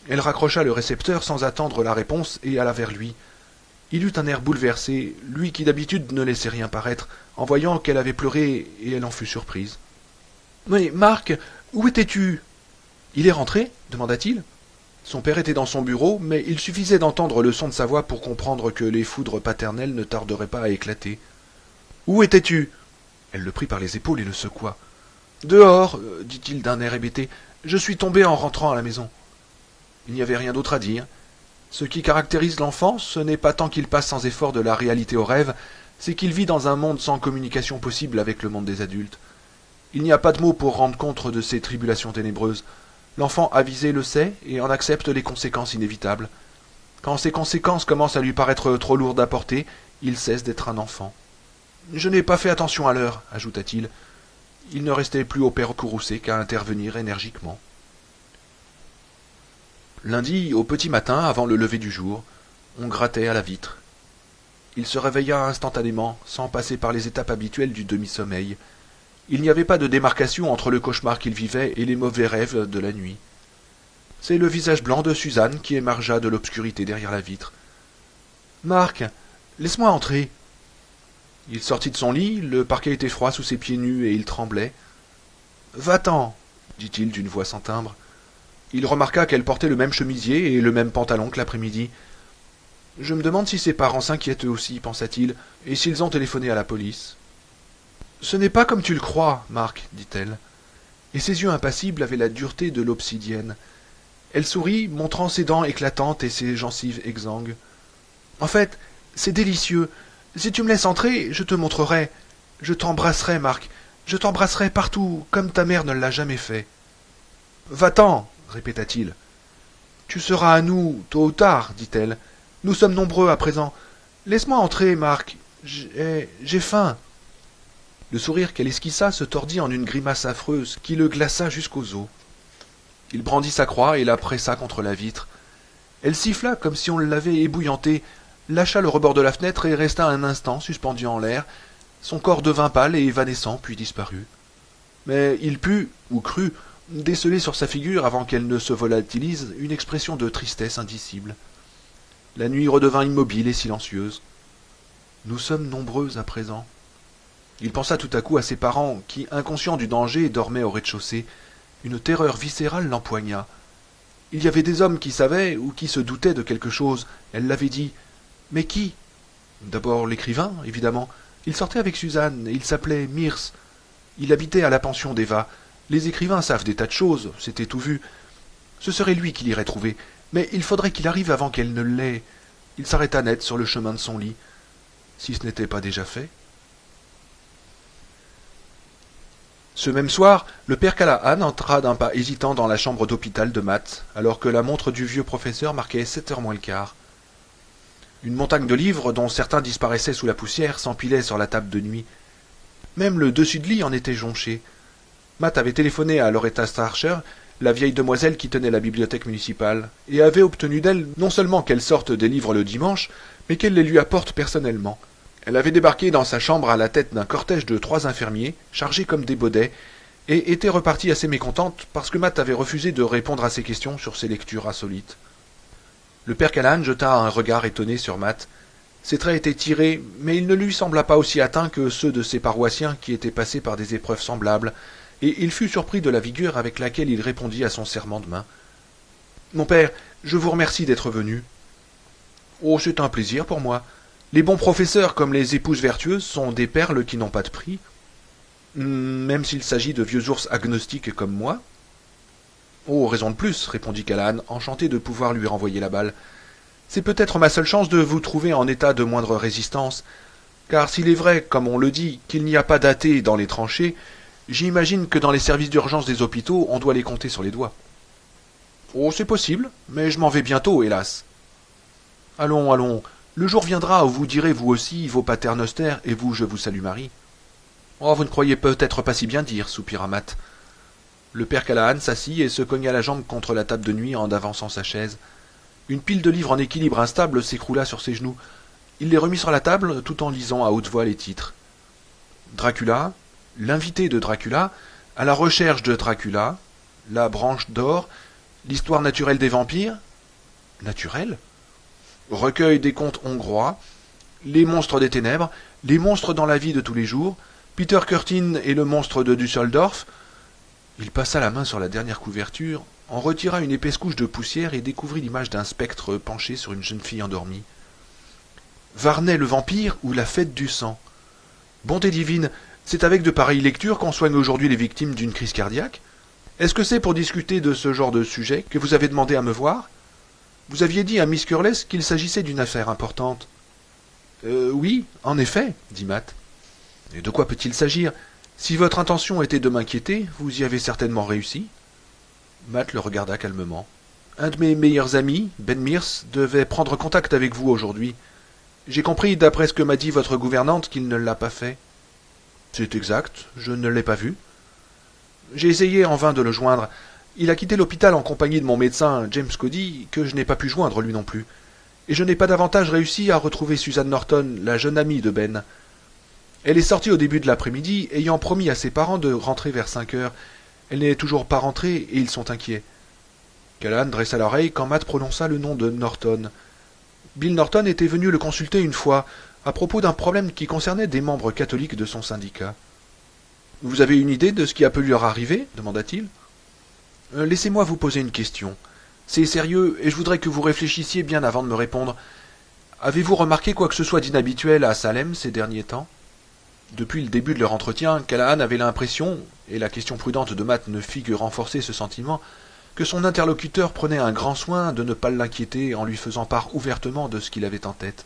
Elle raccrocha le récepteur sans attendre la réponse et alla vers lui. Il eut un air bouleversé, lui qui d'habitude ne laissait rien paraître, en voyant qu'elle avait pleuré, et elle en fut surprise. « Mais, Marc, où étais-tu ?»« Il est rentré ?» demanda-t-il. Son père était dans son bureau, mais il suffisait d'entendre le son de sa voix pour comprendre que les foudres paternelles ne tarderaient pas à éclater. « Où étais-tu » Elle le prit par les épaules et le secoua. « Dehors, dit-il d'un air hébété. Je suis tombé en rentrant à la maison. » Il n'y avait rien d'autre à dire. Ce qui caractérise l'enfant, ce n'est pas tant qu'il passe sans effort de la réalité au rêve, c'est qu'il vit dans un monde sans communication possible avec le monde des adultes. Il n'y a pas de mots pour rendre compte de ces tribulations ténébreuses. L'enfant avisé le sait et en accepte les conséquences inévitables. Quand ces conséquences commencent à lui paraître trop lourdes à porter, il cesse d'être un enfant. « Je n'ai pas fait attention à l'heure, » ajouta-t-il. Il ne restait plus au père Courroucé qu'à intervenir énergiquement. Lundi, au petit matin, avant le lever du jour, on grattait à la vitre. Il se réveilla instantanément, sans passer par les étapes habituelles du demi-sommeil. Il n'y avait pas de démarcation entre le cauchemar qu'il vivait et les mauvais rêves de la nuit. C'est le visage blanc de Suzanne qui émergea de l'obscurité derrière la vitre. « Marc, laisse-moi entrer. » Il sortit de son lit, le parquet était froid sous ses pieds nus et il tremblait. « Va-t'en, » dit-il d'une voix sans timbre. Il remarqua qu'elle portait le même chemisier et le même pantalon que l'après-midi. « Je me demande si ses parents s'inquiètent eux aussi, pensa-t-il, et s'ils ont téléphoné à la police. »« Ce n'est pas comme tu le crois, Marc, dit-elle. » Et ses yeux impassibles avaient la dureté de l'obsidienne. Elle sourit, montrant ses dents éclatantes et ses gencives exsangues. « En fait, c'est délicieux. Si tu me laisses entrer, je te montrerai. Je t'embrasserai, Marc. Je t'embrasserai partout, comme ta mère ne l'a jamais fait. »« Va-t'en, répéta-t-il. Tu seras à nous, tôt ou tard, dit-elle. Nous sommes nombreux à présent. Laisse-moi entrer, Marc. J'ai faim. Le sourire qu'elle esquissa se tordit en une grimace affreuse qui le glaça jusqu'aux os. Il brandit sa croix et la pressa contre la vitre. Elle siffla comme si on l'avait ébouillantée, lâcha le rebord de la fenêtre et resta un instant suspendu en l'air. Son corps devint pâle et évanescent, puis disparut. Mais il put, ou crut, déceler sur sa figure, avant qu'elle ne se volatilise, une expression de tristesse indicible. La nuit redevint immobile et silencieuse. Nous sommes nombreux à présent. Il pensa tout à coup à ses parents, qui, inconscients du danger, dormaient au rez-de-chaussée. Une terreur viscérale l'empoigna. Il y avait des hommes qui savaient, ou qui se doutaient de quelque chose. Elle l'avait dit. Mais qui? D'abord l'écrivain, évidemment. Il sortait avec Suzanne, et il s'appelait Mirs. Il habitait à la pension d'Eva. Les écrivains savent des tas de choses, c'était tout vu. Ce serait lui qui l'irait trouver, mais il faudrait qu'il arrive avant qu'elle ne l'ait. Il s'arrêta net sur le chemin de son lit. Si ce n'était pas déjà fait. Ce même soir, le père Callahan entra d'un pas hésitant dans la chambre d'hôpital de Matt, alors que la montre du vieux professeur marquait 7 heures moins le quart. Une montagne de livres, dont certains disparaissaient sous la poussière, s'empilait sur la table de nuit. Même le dessus de lit en était jonché. Matt avait téléphoné à Loretta Starcher, la vieille demoiselle qui tenait la bibliothèque municipale, et avait obtenu d'elle non seulement qu'elle sorte des livres le dimanche, mais qu'elle les lui apporte personnellement. Elle avait débarqué dans sa chambre à la tête d'un cortège de 3 infirmiers, chargés comme des baudets, et était repartie assez mécontente parce que Matt avait refusé de répondre à ses questions sur ses lectures insolites. Le père Callahan jeta un regard étonné sur Matt. Ses traits étaient tirés, mais il ne lui sembla pas aussi atteint que ceux de ses paroissiens qui étaient passés par des épreuves semblables, et il fut surpris de la vigueur avec laquelle il répondit à son serrement de main. « Mon père, je vous remercie d'être venu. »« Oh, c'est un plaisir pour moi. Les bons professeurs comme les épouses vertueuses sont des perles qui n'ont pas de prix. Même s'il s'agit de vieux ours agnostiques comme moi. »« Oh, raison de plus, répondit Callahan, enchanté de pouvoir lui renvoyer la balle. C'est peut-être ma seule chance de vous trouver en état de moindre résistance, car s'il est vrai, comme on le dit, qu'il n'y a pas d'athées dans les tranchées, j'imagine que dans les services d'urgence des hôpitaux, on doit les compter sur les doigts. Oh, c'est possible, mais je m'en vais bientôt, hélas. Allons, allons, le jour viendra où vous direz vous aussi vos paternoster et vous je vous salue Marie. Oh, vous ne croyez peut-être pas si bien dire, soupira Matt. Le père Callahan s'assit et se cogna la jambe contre la table de nuit en avançant sa chaise. Une pile de livres en équilibre instable s'écroula sur ses genoux. Il les remit sur la table tout en lisant à haute voix les titres. Dracula, l'invité de Dracula, à la recherche de Dracula, la branche d'or, l'histoire naturelle des vampires, naturelle, recueil des contes hongrois, les monstres des ténèbres, les monstres dans la vie de tous les jours, Peter Curtin et le monstre de Düsseldorf. Il passa la main sur la dernière couverture, en retira une épaisse couche de poussière et découvrit l'image d'un spectre penché sur une jeune fille endormie. Varney le vampire ou la fête du sang. Bonté divine, c'est avec de pareilles lectures qu'on soigne aujourd'hui les victimes d'une crise cardiaque? Est-ce que c'est pour discuter de ce genre de sujet que vous avez demandé à me voir? Vous aviez dit à Miss Curless qu'il s'agissait d'une affaire importante. Oui, en effet, dit Matt. Et de quoi peut-il s'agir? Si votre intention était de m'inquiéter, vous y avez certainement réussi. Matt le regarda calmement. Un de mes meilleurs amis, Ben Mears, devait prendre contact avec vous aujourd'hui. J'ai compris, d'après ce que m'a dit votre gouvernante, qu'il ne l'a pas fait. C'est exact, je ne l'ai pas vu. J'ai essayé en vain de le joindre. Il a quitté l'hôpital en compagnie de mon médecin, James Cody, que je n'ai pas pu joindre lui non plus. Et je n'ai pas davantage réussi à retrouver Susan Norton, la jeune amie de Ben. Elle est sortie au début de l'après-midi, ayant promis à ses parents de rentrer vers 5 heures. Elle n'est toujours pas rentrée et ils sont inquiets. Callahan dressa l'oreille quand Matt prononça le nom de Norton. Bill Norton était venu le consulter une fois, à propos d'un problème qui concernait des membres catholiques de son syndicat. « Vous avez une idée de ce qui a pu leur arriver » demanda-t-il. « Laissez-moi vous poser une question. C'est sérieux, et je voudrais que vous réfléchissiez bien avant de me répondre. Avez-vous remarqué quoi que ce soit d'inhabituel à Salem ces derniers temps ?» Depuis le début de leur entretien, Callahan avait l'impression, et la question prudente de Matt ne fit que renforcer ce sentiment, que son interlocuteur prenait un grand soin de ne pas l'inquiéter en lui faisant part ouvertement de ce qu'il avait en tête.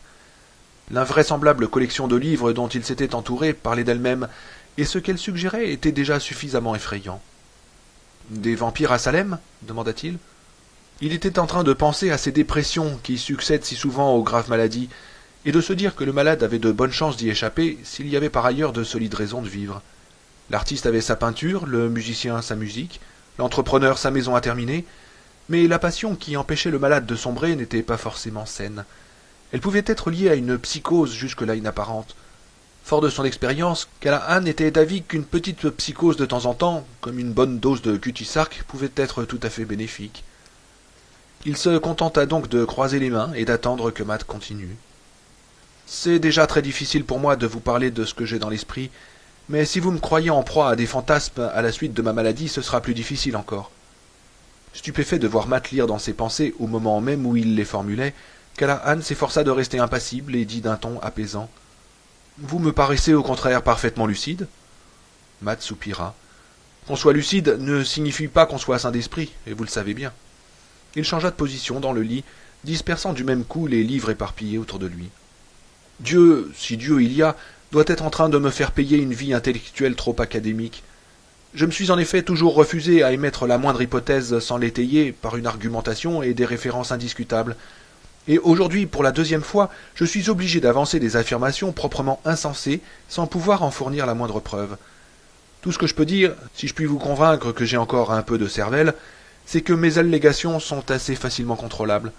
L'invraisemblable collection de livres dont il s'était entouré parlait d'elle-même, et ce qu'elle suggérait était déjà suffisamment effrayant. « Des vampires à Salem » demanda-t-il. Il était en train de penser à ces dépressions qui succèdent si souvent aux graves maladies, et de se dire que le malade avait de bonnes chances d'y échapper s'il y avait par ailleurs de solides raisons de vivre. L'artiste avait sa peinture, le musicien sa musique, l'entrepreneur sa maison à terminer, mais la passion qui empêchait le malade de sombrer n'était pas forcément saine. Elle pouvait être liée à une psychose jusque-là inapparente. Fort de son expérience, Callahan était d'avis qu'une petite psychose de temps en temps, comme une bonne dose de Cutisark, pouvait être tout à fait bénéfique. Il se contenta donc de croiser les mains et d'attendre que Matt continue. « C'est déjà très difficile pour moi de vous parler de ce que j'ai dans l'esprit, mais si vous me croyez en proie à des fantasmes à la suite de ma maladie, ce sera plus difficile encore. » Stupéfait de voir Matt lire dans ses pensées au moment même où il les formulait, Callahan s'efforça de rester impassible et dit d'un ton apaisant. « Vous me paraissez au contraire parfaitement lucide. » Matt soupira. « Qu'on soit lucide ne signifie pas qu'on soit sain d'esprit, et vous le savez bien. » Il changea de position dans le lit, dispersant du même coup les livres éparpillés autour de lui. « Dieu, si Dieu il y a, doit être en train de me faire payer une vie intellectuelle trop académique. Je me suis en effet toujours refusé à émettre la moindre hypothèse sans l'étayer par une argumentation et des références indiscutables. Et aujourd'hui, pour la deuxième fois, je suis obligé d'avancer des affirmations proprement insensées sans pouvoir en fournir la moindre preuve. Tout ce que je peux dire, si je puis vous convaincre que j'ai encore un peu de cervelle, c'est que mes allégations sont assez facilement contrôlables.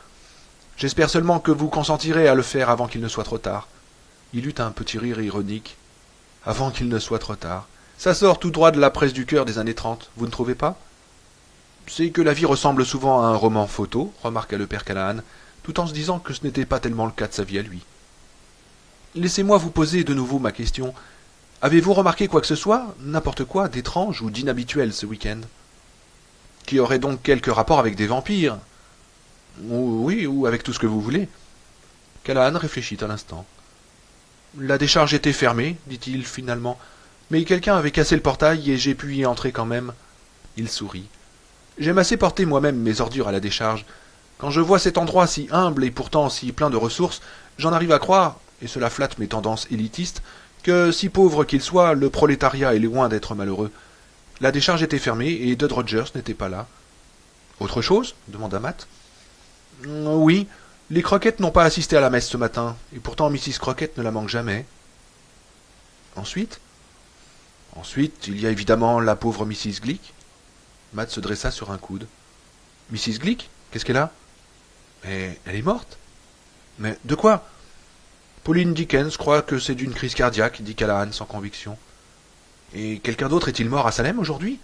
J'espère seulement que vous consentirez à le faire avant qu'il ne soit trop tard. » Il eut un petit rire ironique. « Avant qu'il ne soit trop tard. Ça sort tout droit de la presse du cœur des années 30, vous ne trouvez pas ?»« C'est que la vie ressemble souvent à un roman photo, » remarqua le père Callahan, tout en se disant que ce n'était pas tellement le cas de sa vie à lui. « Laissez-moi vous poser de nouveau ma question. Avez-vous remarqué quoi que ce soit, n'importe quoi, d'étrange ou d'inhabituel ce week-end ?»« Qui aurait donc quelque rapport avec des vampires ?»« Oui, ou avec tout ce que vous voulez. » Callahan réfléchit un instant. « La décharge était fermée, dit-il finalement, mais quelqu'un avait cassé le portail et j'ai pu y entrer quand même. » Il sourit. « J'aime assez porter moi-même mes ordures à la décharge. Quand je vois cet endroit si humble et pourtant si plein de ressources, j'en arrive à croire, et cela flatte mes tendances élitistes, que, si pauvre qu'il soit, le prolétariat est loin d'être malheureux. La décharge était fermée et Dud Rogers n'était pas là. »« Autre chose ?» demanda Matt. « Oui, les Crockett n'ont pas assisté à la messe ce matin, et pourtant Mrs. Crockett ne la manque jamais. »« Ensuite ?»« Ensuite, il y a évidemment la pauvre Mrs. Glick. » Matt se dressa sur un coude. « Mrs. Glick ? Qu'est-ce qu'elle a ? » ?»« Mais elle est morte. »« Mais de quoi ? » ?»« Pauline Dickens croit que c'est d'une crise cardiaque, dit Callahan sans conviction. « Et quelqu'un d'autre est-il mort à Salem aujourd'hui ?»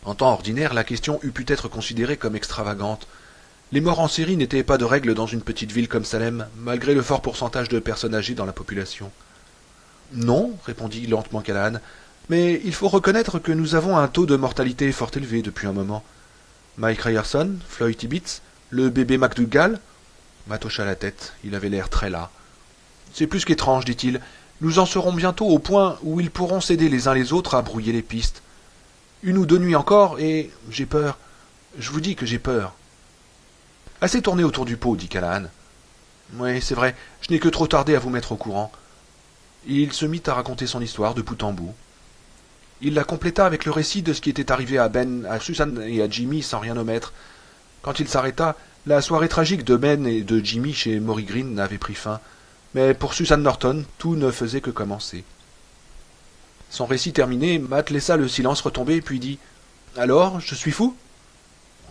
En temps ordinaire, la question eût pu être considérée comme extravagante. Les morts en série n'étaient pas de règle dans une petite ville comme Salem, malgré le fort pourcentage de personnes âgées dans la population. « Non, répondit lentement Callahan, mais il faut reconnaître que nous avons un taux de mortalité fort élevé depuis un moment. Mike Ryerson, Floyd Tibbets, le bébé McDougall ?» Matt hocha la tête, il avait l'air très las. « C'est plus qu'étrange, dit-il. Nous en serons bientôt au point où ils pourront s'aider les uns les autres à brouiller les pistes. Une ou deux nuits encore, et j'ai peur. Je vous dis que j'ai peur. » Assez tourné autour du pot, dit Callahan. Oui, c'est vrai, je n'ai que trop tardé à vous mettre au courant. Il se mit à raconter son histoire de bout en bout. Il la compléta avec le récit de ce qui était arrivé à Ben, à Susan et à Jimmy sans rien omettre. Quand il s'arrêta, la soirée tragique de Ben et de Jimmy chez Maury Green avait pris fin, mais pour Susan Norton, tout ne faisait que commencer. Son récit terminé, Matt laissa le silence retomber puis dit « Alors, je suis fou ?»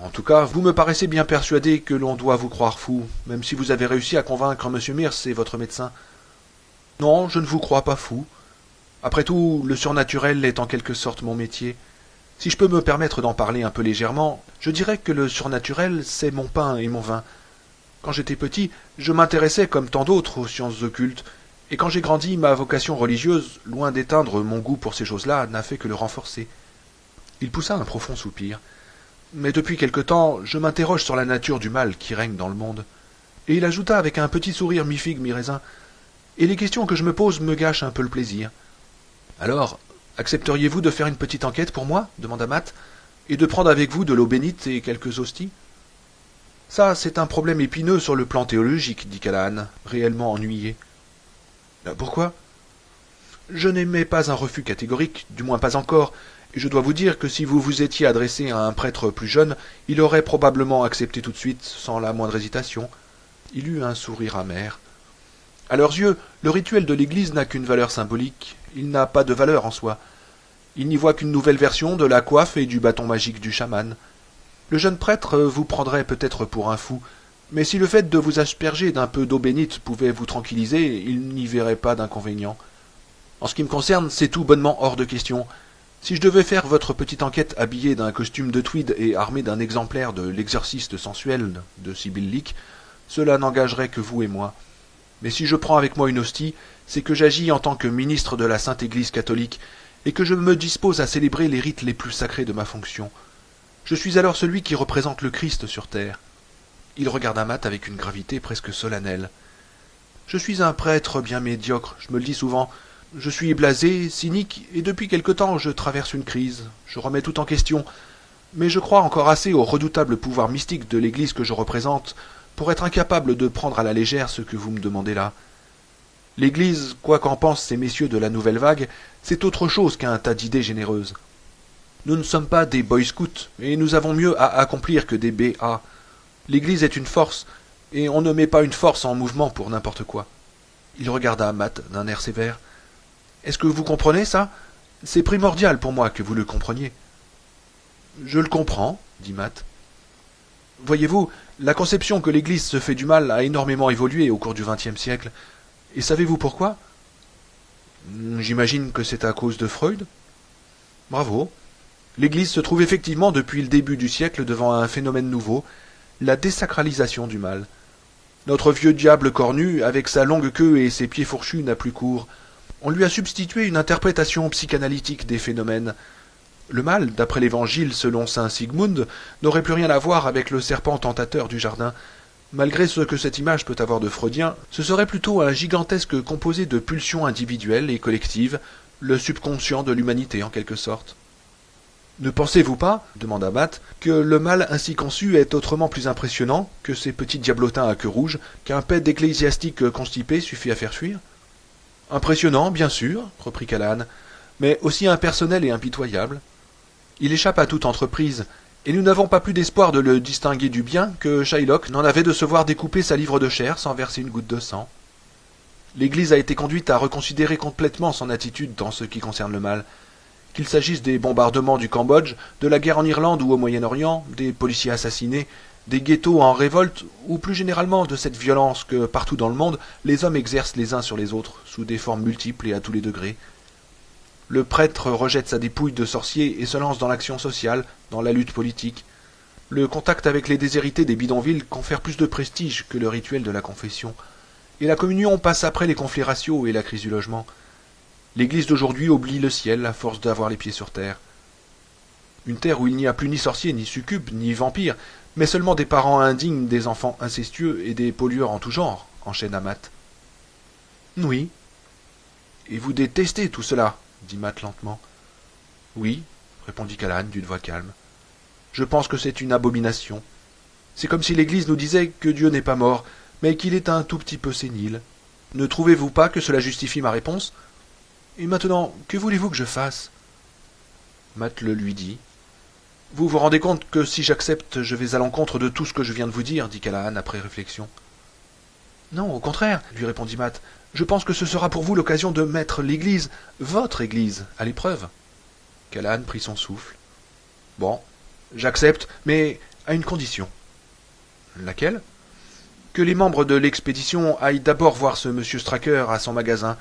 En tout cas, vous me paraissez bien persuadé que l'on doit vous croire fou, même si vous avez réussi à convaincre M. Mears et votre médecin. Non, je ne vous crois pas fou. Après tout, le surnaturel est en quelque sorte mon métier. Si je peux me permettre d'en parler un peu légèrement, je dirais que le surnaturel, c'est mon pain et mon vin. Quand j'étais petit, je m'intéressais comme tant d'autres aux sciences occultes, et quand j'ai grandi, ma vocation religieuse, loin d'éteindre mon goût pour ces choses-là, n'a fait que le renforcer. Il poussa un profond soupir. Mais depuis quelque temps, je m'interroge sur la nature du mal qui règne dans le monde. Et il ajouta avec un petit sourire mi-figue, mi-raisin, « Et les questions que je me pose me gâchent un peu le plaisir. » Alors, accepteriez-vous de faire une petite enquête pour moi demanda Matt, et de prendre avec vous de l'eau bénite et quelques hosties. Ça, c'est un problème épineux sur le plan théologique, dit Callahan, réellement ennuyé. Pourquoi? Je n'émets pas un refus catégorique, du moins pas encore, et je dois vous dire que si vous vous étiez adressé à un prêtre plus jeune, il aurait probablement accepté tout de suite, sans la moindre hésitation. Il eut un sourire amer. À leurs yeux, le rituel de l'Église n'a qu'une valeur symbolique, il n'a pas de valeur en soi. Ils n'y voient qu'une nouvelle version de la coiffe et du bâton magique du chaman. Le jeune prêtre vous prendrait peut-être pour un fou, mais si le fait de vous asperger d'un peu d'eau bénite pouvait vous tranquilliser, il n'y verrait pas d'inconvénient. En ce qui me concerne, c'est tout bonnement hors de question. Si je devais faire votre petite enquête habillé d'un costume de tweed et armé d'un exemplaire de l'exorciste sensuel de Sibyl Leek, cela n'engagerait que vous et moi. Mais si je prends avec moi une hostie, c'est que j'agis en tant que ministre de la Sainte Église catholique, et que je me dispose à célébrer les rites les plus sacrés de ma fonction. Je suis alors celui qui représente le Christ sur terre. Il regarda Matt avec une gravité presque solennelle. Je suis un prêtre bien médiocre, je me le dis souvent. Je suis blasé, cynique, et depuis quelque temps je traverse une crise. Je remets tout en question. Mais je crois encore assez au redoutable pouvoir mystique de l'Église que je représente pour être incapable de prendre à la légère ce que vous me demandez là. L'Église, quoi qu'en pensent ces messieurs de la nouvelle vague, c'est autre chose qu'un tas d'idées généreuses. Nous ne sommes pas des boy scouts, et nous avons mieux à accomplir que des B.A. L'Église est une force, et on ne met pas une force en mouvement pour n'importe quoi. Il regarda Matt d'un air sévère. Est-ce que vous comprenez ça? C'est primordial pour moi que vous le compreniez. Je le comprends, dit Matt. Voyez-vous, la conception que l'Église se fait du mal a énormément évolué au cours du XXe siècle. Et savez-vous pourquoi? J'imagine que c'est à cause de Freud. Bravo. L'Église se trouve effectivement depuis le début du siècle devant un phénomène nouveau, la désacralisation du mal. Notre vieux diable cornu, avec sa longue queue et ses pieds fourchus, n'a plus cours. On lui a substitué une interprétation psychanalytique des phénomènes. Le mal, d'après l'Évangile selon saint Sigmund, n'aurait plus rien à voir avec le serpent tentateur du jardin. Malgré ce que cette image peut avoir de freudien, ce serait plutôt un gigantesque composé de pulsions individuelles et collectives, le subconscient de l'humanité en quelque sorte. Ne pensez-vous pas, demanda Matt, que le mal ainsi conçu est autrement plus impressionnant que ces petits diablotins à queue rouge qu'un pet d'ecclésiastique constipé suffit à faire fuir? Impressionnant, bien sûr, reprit Callahan, mais aussi impersonnel et impitoyable. Il échappe à toute entreprise, et nous n'avons pas plus d'espoir de le distinguer du bien que Shylock n'en avait de se voir découper sa livre de chair sans verser une goutte de sang. L'Église a été conduite à reconsidérer complètement son attitude dans ce qui concerne le mal. Qu'il s'agisse des bombardements du Cambodge, de la guerre en Irlande ou au Moyen-Orient, des policiers assassinés, des ghettos en révolte, ou plus généralement de cette violence que, partout dans le monde, les hommes exercent les uns sur les autres, sous des formes multiples et à tous les degrés. Le prêtre rejette sa dépouille de sorcier et se lance dans l'action sociale, dans la lutte politique. Le contact avec les déshérités des bidonvilles confère plus de prestige que le rituel de la confession. Et la communion passe après les conflits raciaux et la crise du logement. L'Église d'aujourd'hui oublie le ciel à force d'avoir les pieds sur terre. Une terre où il n'y a plus ni sorciers, ni succubes, ni vampires, mais seulement des parents indignes, des enfants incestueux et des pollueurs en tout genre, enchaîna Matt. Oui. Et vous détestez tout cela, dit Matt lentement. Oui, répondit Callahan d'une voix calme. Je pense que c'est une abomination. C'est comme si l'Église nous disait que Dieu n'est pas mort, mais qu'il est un tout petit peu sénile. Ne trouvez-vous pas que cela justifie ma réponse? Et maintenant, que voulez-vous que je fasse? Matt le lui dit. Vous vous rendez compte que si j'accepte, je vais à l'encontre de tout ce que je viens de vous dire, dit Callahan après réflexion. Non, au contraire, lui répondit Matt. Je pense que ce sera pour vous l'occasion de mettre l'Église, votre Église, à l'épreuve. Callahan prit son souffle. Bon, j'accepte, mais à une condition. Laquelle? Que les membres de l'expédition aillent d'abord voir ce monsieur Stracker à son magasin,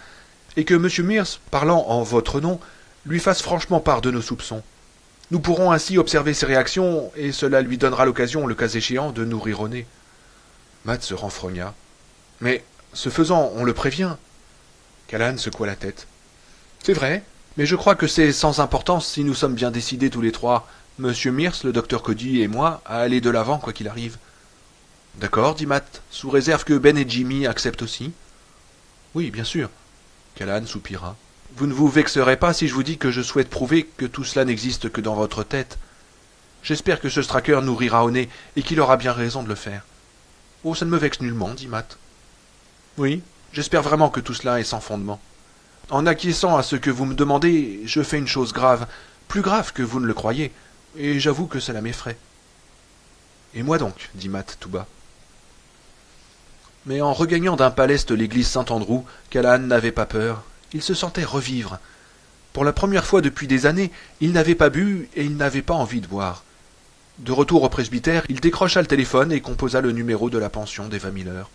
et que monsieur Mears, parlant en votre nom, lui fasse franchement part de nos soupçons. Nous pourrons ainsi observer ses réactions, et cela lui donnera l'occasion, le cas échéant, de nous rire au nez. Matt se renfrogna. Mais, ce faisant, on le prévient. Callahan secoua la tête. C'est vrai, mais je crois que c'est sans importance si nous sommes bien décidés tous les trois, monsieur Mears, le docteur Cody et moi, à aller de l'avant quoi qu'il arrive. D'accord, dit Matt, sous réserve que Ben et Jimmy acceptent aussi. Oui, bien sûr. Callahan soupira. Vous ne vous vexerez pas si je vous dis que je souhaite prouver que tout cela n'existe que dans votre tête. J'espère que ce Stracker nous rira au nez et qu'il aura bien raison de le faire. Oh, ça ne me vexe nullement, dit Matt. Oui, j'espère vraiment que tout cela est sans fondement. En acquiesçant à ce que vous me demandez, je fais une chose grave, plus grave que vous ne le croyez, et j'avoue que cela m'effraie. Et moi donc, dit Matt tout bas. Mais en regagnant d'un pas l'est l'église Saint-Andrew, Callahan n'avait pas peur. Il se sentait revivre. Pour la première fois depuis des années, il n'avait pas bu et il n'avait pas envie de boire. De retour au presbytère, il décrocha le téléphone et composa le numéro de la pension d'Eva Miller.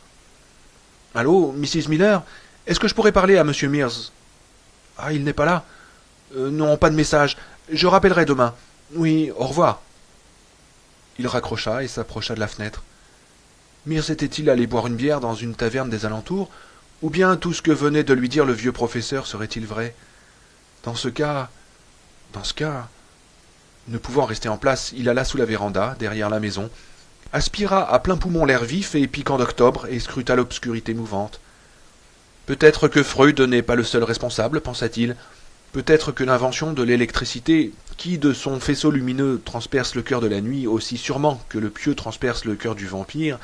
« Allô, Mrs. Miller, est-ce que je pourrais parler à monsieur Mears ?»« Ah, il n'est pas là. Non, pas de message. Je rappellerai demain. Oui, au revoir. » Il raccrocha et s'approcha de la fenêtre. Mears était-il allé boire une bière dans une taverne des alentours, ou bien tout ce que venait de lui dire le vieux professeur serait-il vrai? Dans ce cas... Ne pouvant rester en place, il alla sous la véranda, derrière la maison, aspira à plein poumon l'air vif et piquant d'octobre et scruta l'obscurité mouvante. Peut-être que Freud n'est pas le seul responsable, pensa-t-il. Peut-être que l'invention de l'électricité, qui de son faisceau lumineux transperce le cœur de la nuit aussi sûrement que le pieu transperce le cœur du vampire,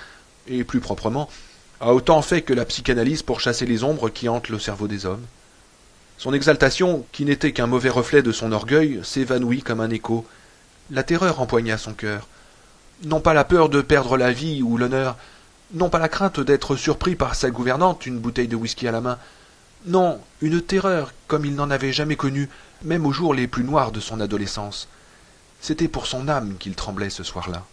et plus proprement, a autant fait que la psychanalyse pour chasser les ombres qui hantent le cerveau des hommes. Son exaltation, qui n'était qu'un mauvais reflet de son orgueil, s'évanouit comme un écho. La terreur empoigna son cœur. Non pas la peur de perdre la vie ou l'honneur, non pas la crainte d'être surpris par sa gouvernante, une bouteille de whisky à la main, non, une terreur comme il n'en avait jamais connue, même aux jours les plus noirs de son adolescence. C'était pour son âme qu'il tremblait ce soir-là.